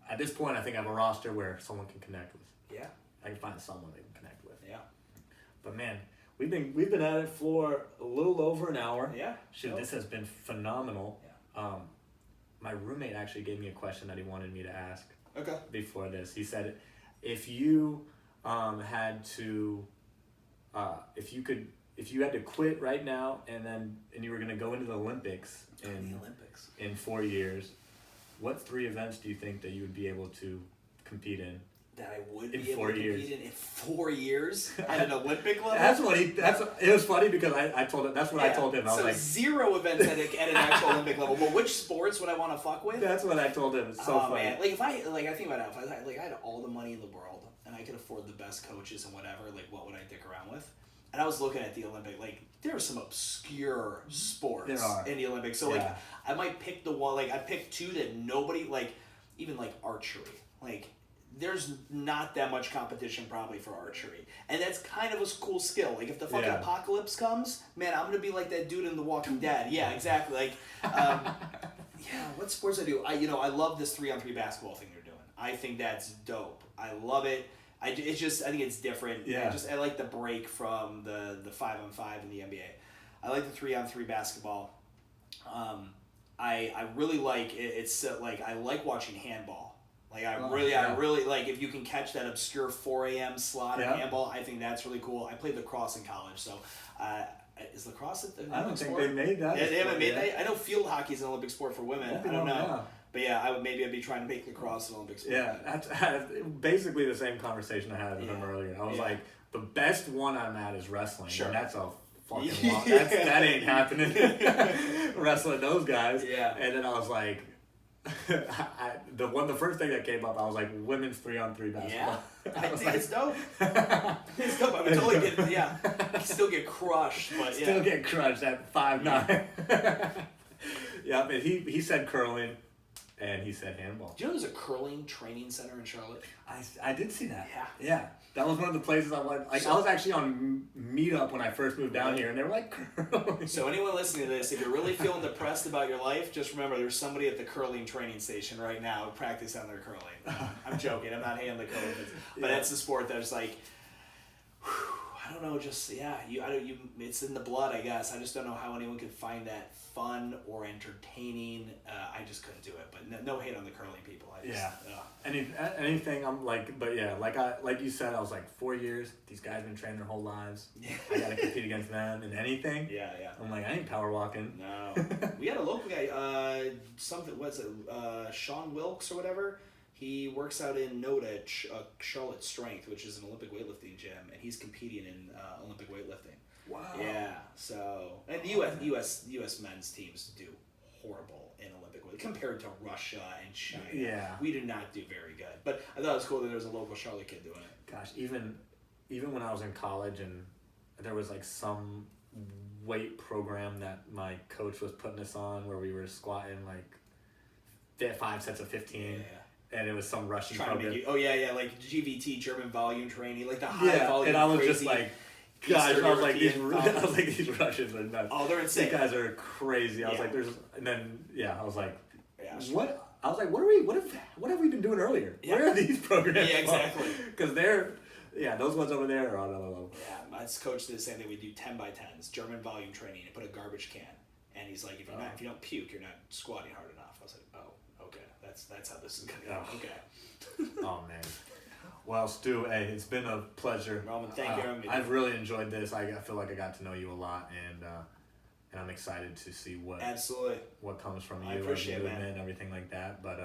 at this point I think I have a roster where someone can connect with. Yeah. I can find someone they can connect with. Yeah. But man, we've been at it for a little over an hour. Yeah. Shit, this has been phenomenal. Yeah. My roommate actually gave me a question that he wanted me to ask. Okay. Before this, he said, if you had to, if you had to quit right now and you were gonna go into the Olympics in 4 years, what 3 events do you think that you would be able to compete in? That I would be able to compete in 4 years at an Olympic level? It was funny because I told him, that's what I told him. I was like, 0 events at an actual Olympic level. But which sports would I want to fuck with? That's what I told him. It's so funny. Man. Like if I think about it, if I had all the money in the world and I could afford the best coaches and whatever, like what would I dick around with? And I was looking at the Olympic, like there are some obscure sports in the Olympics. So like I might pick the one, like I picked 2 that nobody, like even like archery, like there's not that much competition probably for archery, and that's kind of a cool skill. Like if the fucking apocalypse comes, man, I'm gonna be like that dude in The Walking Dead. Yeah, exactly. Like, what sports I do? I love this 3-on-3 basketball thing they're doing. I think that's dope. I love it. I think it's different. Yeah. I like the break from the 5-on-5 in the NBA. I like the 3-on-3 basketball. I really like it. It's like I like watching handball. Like I really like if you can catch that obscure 4 a.m. slot in handball. I think that's really cool. I played lacrosse in college, so is lacrosse an I don't Olympic think sport? they made that. Yeah, they haven't made that. I know field hockey is an Olympic sport for women. I don't know. Yeah. But yeah, I'd be trying to make lacrosse an Olympic sport. Yeah, that's basically the same conversation I had with him earlier. I was like, the best one I'm at is wrestling. Sure. And that's a fucking lot. That ain't happening. Wrestling those guys. Yeah. And then I was like, the first thing that came up, I was like, women's 3-on-3 basketball. Yeah, I think like, it's dope. It's dope. I would totally still get crushed, but still get crushed at 5'9". Yeah, but he said curling, and he said handball. Do you know there's a curling training center in Charlotte? I did see that. Yeah. Yeah. That was one of the places I went. Like, I was actually on Meetup when I first moved down here, and they were like, curling. So anyone listening to this, if you're really feeling depressed about your life, just remember there's somebody at the curling training station right now practicing on their curling. I'm joking. I'm not hating the curling, but that's the sport that's like, I don't know, just it's in the blood, I guess. I just don't know how anyone could find that fun or entertaining. I just couldn't do it. But no hate on the curling people. Anything I'm like, but yeah, like you said, I was like 4 years. These guys have been training their whole lives. I gotta compete against them in anything. Yeah. I'm like, I ain't power walking. No. We had a local guy. Sean Wilkes or whatever. He works out in Noda at Charlotte Strength, which is an Olympic weightlifting gym, and he's competing in Olympic weightlifting. Wow. Yeah. So, and the U.S. men's teams do horrible in Olympic weight compared to Russia and China. Yeah. We do not do very good. But I thought it was cool that there was a local Charlotte kid doing it. Gosh, even when I was in college and there was like some weight program that my coach was putting us on where we were squatting like 5 sets of 15. Yeah. And it was some Russian program. Like GVT, German volume training, like the high volume. And I was crazy just like, gosh, I was like, these Russians are nuts. Oh, they're insane. These guys are crazy. I was like, I was like, what? I was like, what have we been doing earlier? Yeah. Where are these programs? Yeah, exactly. Because those ones over there are on another level. Yeah, my coach did the same thing. We do 10x10s, German volume training, and put a garbage can. And he's like, if you don't puke, you're not squatting hard enough. I was like, oh, okay, that's how this is gonna go. Oh. Okay. Oh man. Well, Stu, hey, it's been a pleasure. Roman, thank you. I've really enjoyed this. I feel like I got to know you a lot, and I'm excited to see what comes from you, and the movement, and everything like that. But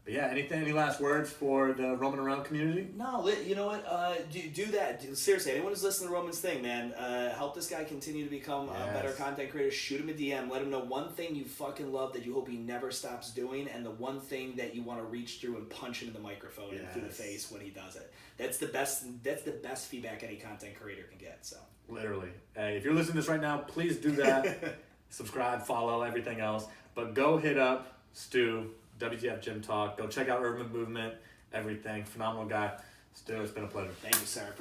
yeah, any last words for the Roaming Around community? No, you know what? Do that. Seriously, anyone who's listening to Roman's thing, man, help this guy continue to become a better content creator. Shoot him a DM. Let him know one thing you fucking love that you hope he never stops doing, and the one thing that you want to reach through and punch him in the microphone and through the face when he does it. That's the best feedback any content creator can get. So literally, if you're listening to this right now, please do that. Subscribe, follow, everything else. But go hit up Stu. WTF Gym Talk. Go check out Urban Movement, everything. Phenomenal guy. Stu, it's been a pleasure. Thank you, sir.